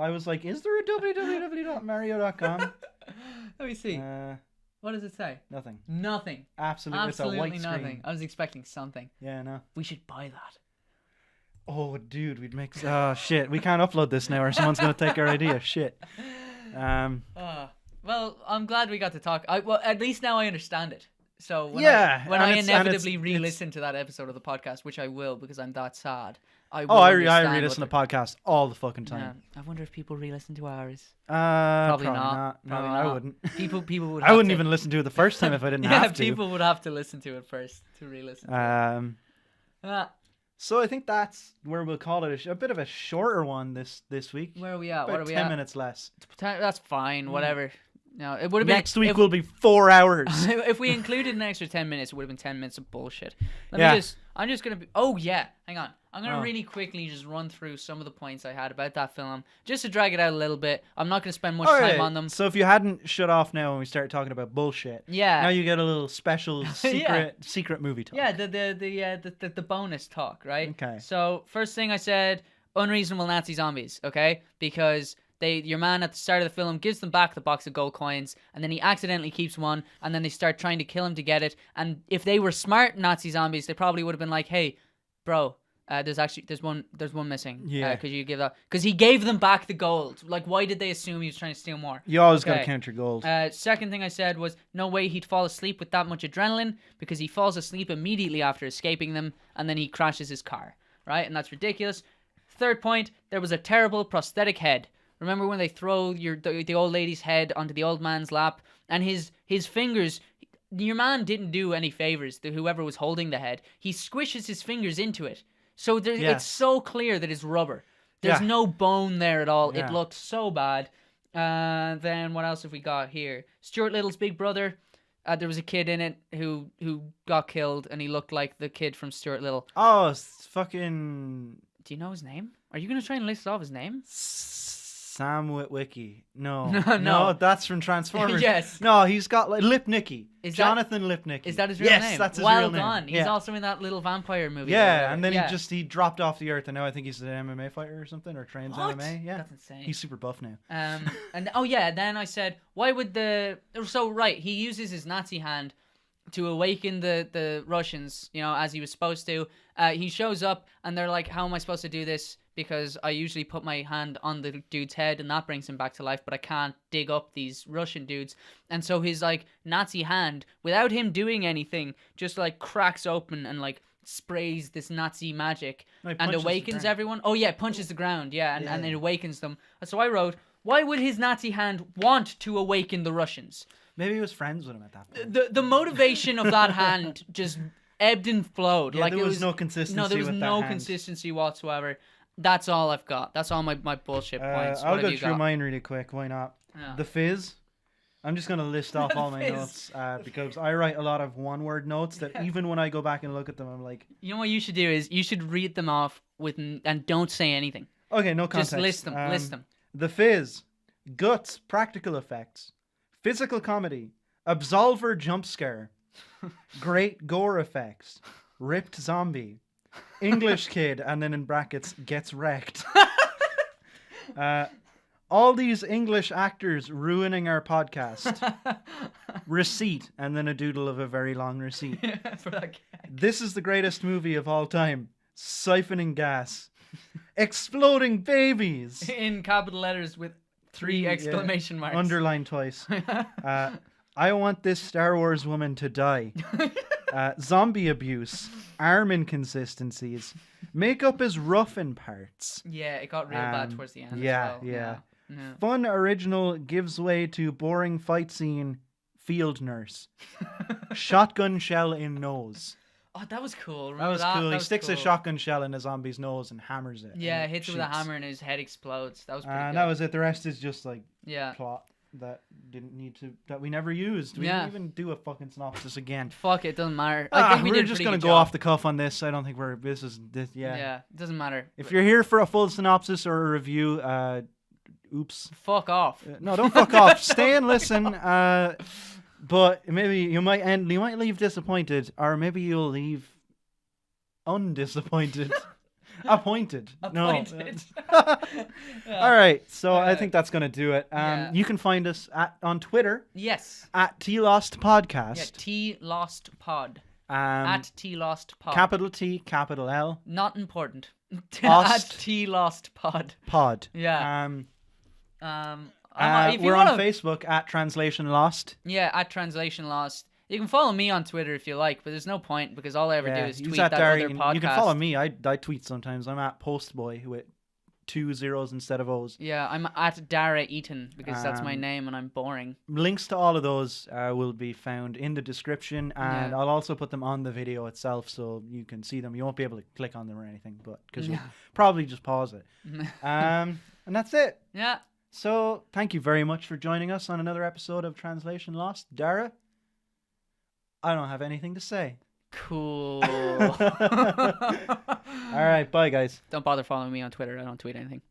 was like, is there a www.mario.com? Let me see. What does it say? Nothing. Nothing. Absolutely. It's a white nothing. Screen. I was expecting something. Yeah, no. We should buy that. Oh, dude, we'd make... Oh, shit. We can't upload this now or someone's going to take our idea. Shit. Well, I'm glad we got to talk. Well, at least now I understand it. So when I inevitably re-listen to that episode of the podcast, which I will because I'm that sad, I re-listen to podcasts all the fucking time. Yeah. I wonder if people re-listen to ours. Probably not. Probably no, not. I wouldn't. People would. I wouldn't even listen to it the first time if I didn't have to. Yeah, people would have to listen to it first to re-listen. So I think that's where we'll call it a bit of a shorter one this week. Where are we at? About what are we 10 at? minutes less. That's fine. Whatever. No, it would have been next week will be 4 hours. If we included an extra 10 minutes, it would have been 10 minutes of bullshit. I'm just gonna be. Oh yeah, hang on. I'm gonna really quickly just run through some of the points I had about that film, just to drag it out a little bit. I'm not gonna spend much time on them. So if you hadn't shut off now when we started talking about bullshit, now you get a little special secret movie talk. Yeah, the bonus talk, right? Okay. So first thing I said, unreasonable Nazi zombies. Okay, because your man at the start of the film gives them back the box of gold coins, and then he accidentally keeps one, and then they start trying to kill him to get it. And if they were smart Nazi zombies, they probably would have been like, "Hey, bro, there's one missing. Yeah. Could you give that?" Because he gave them back the gold. Like, why did they assume he was trying to steal more? You always got to count your gold. Second thing I said was, no way he'd fall asleep with that much adrenaline, because he falls asleep immediately after escaping them, and then he crashes his car, right? And that's ridiculous. Third point, there was a terrible prosthetic head. Remember when they throw the old lady's head onto the old man's lap, and his fingers, your man didn't do any favors to whoever was holding the head. He squishes his fingers into it. So it's so clear that it's rubber. There's no bone there at all. Yeah. It looked so bad. Then what else have we got here? Stuart Little's big brother. There was a kid in it who got killed, and he looked like the kid from Stuart Little. Oh, it's fucking... Do you know his name? Are you going to try and list off his name? Sam Witwicky. No, that's from Transformers. Yes. No, he's got like Lipnicki. Jonathan Lipnicki. Is that his real name? Yes, that's his real name. Well done. He's also in that little vampire movie. Yeah, and then he dropped off the earth, and now I think he's an MMA fighter or something, or trains MMA. Yeah, that's insane. He's super buff now. Then I said, why would he uses his Nazi hand to awaken the Russians, as he was supposed to. He shows up, and they're like, how am I supposed to do this? Because I usually put my hand on the dude's head, and that brings him back to life, but I can't dig up these Russian dudes. And so his, Nazi hand, without him doing anything, just, cracks open and, sprays this Nazi magic and awakens everyone. Oh, yeah, punches the ground, and it awakens them. So I wrote, why would his Nazi hand want to awaken the Russians? Maybe he was friends with him at that point. The motivation of that hand just ebbed and flowed. Yeah, there was no consistency. No, there was no consistency whatsoever. That's all I've got. That's all my bullshit points. I'll go through mine really quick. Why not? Yeah. The Fizz. I'm just going to list off all my notes because I write a lot of one-word notes that even when I go back and look at them, I'm like... You know what you should do is you should read them off and don't say anything. Okay, no context. Just list them. List them. The Fizz. Guts. Practical effects. Physical comedy. Absolver jump scare. Great gore effects. Ripped zombie. English kid, and then in brackets, gets wrecked. All these English actors ruining our podcast. Receipt, and then a doodle of a very long receipt. For that This is the greatest movie of all time. Siphoning gas. Exploding babies. In capital letters with 3 exclamation marks. Underlined twice. I want this Star Wars woman to die. Zombie abuse. Arm inconsistencies. Makeup is rough in parts. Yeah, it got real bad towards the end as well. Yeah. Fun original gives way to boring fight scene. Field nurse. Shotgun shell in nose. Oh, that was cool. That was cool. He sticks a shotgun shell in a zombie's nose and hammers it. Yeah, hits it with a hammer and his head explodes. That was pretty good. And that was it. The rest is just plot that didn't need to, that we never used. We didn't even do a fucking synopsis again. Fuck it, doesn't matter. I think we're just going to go off the cuff on this. I don't think Yeah, it doesn't matter. If you're here for a full synopsis or a review, oops. Fuck off. No, don't fuck off. Stay and listen. But maybe you might leave disappointed, or maybe you'll leave undisappointed. Appointed. No. All right. So I think that's going to do it. You can find us on Twitter. Yes. At TLostPodcast. Yeah, TLostPod. At TLostPod. Capital T, capital L. Not important. At TLostPod. Pod. Yeah. We're on Facebook at Translation Lost. Yeah, at Translation Lost. You can follow me on Twitter if you like, but there's no point because all I ever do is tweet that Dara. other podcast. You can follow me. I tweet sometimes. I'm at Postboy with 2 zeros instead of O's. Yeah, I'm at Dara Eaton because that's my name and I'm boring. Links to all of those will be found in the description, and I'll also put them on the video itself so you can see them. You won't be able to click on them or anything, but because you'll probably just pause it. And that's it. Yeah. So thank you very much for joining us on another episode of Translation Lost. Dara, I don't have anything to say. Cool. All right, bye guys. Don't bother following me on Twitter. I don't tweet anything.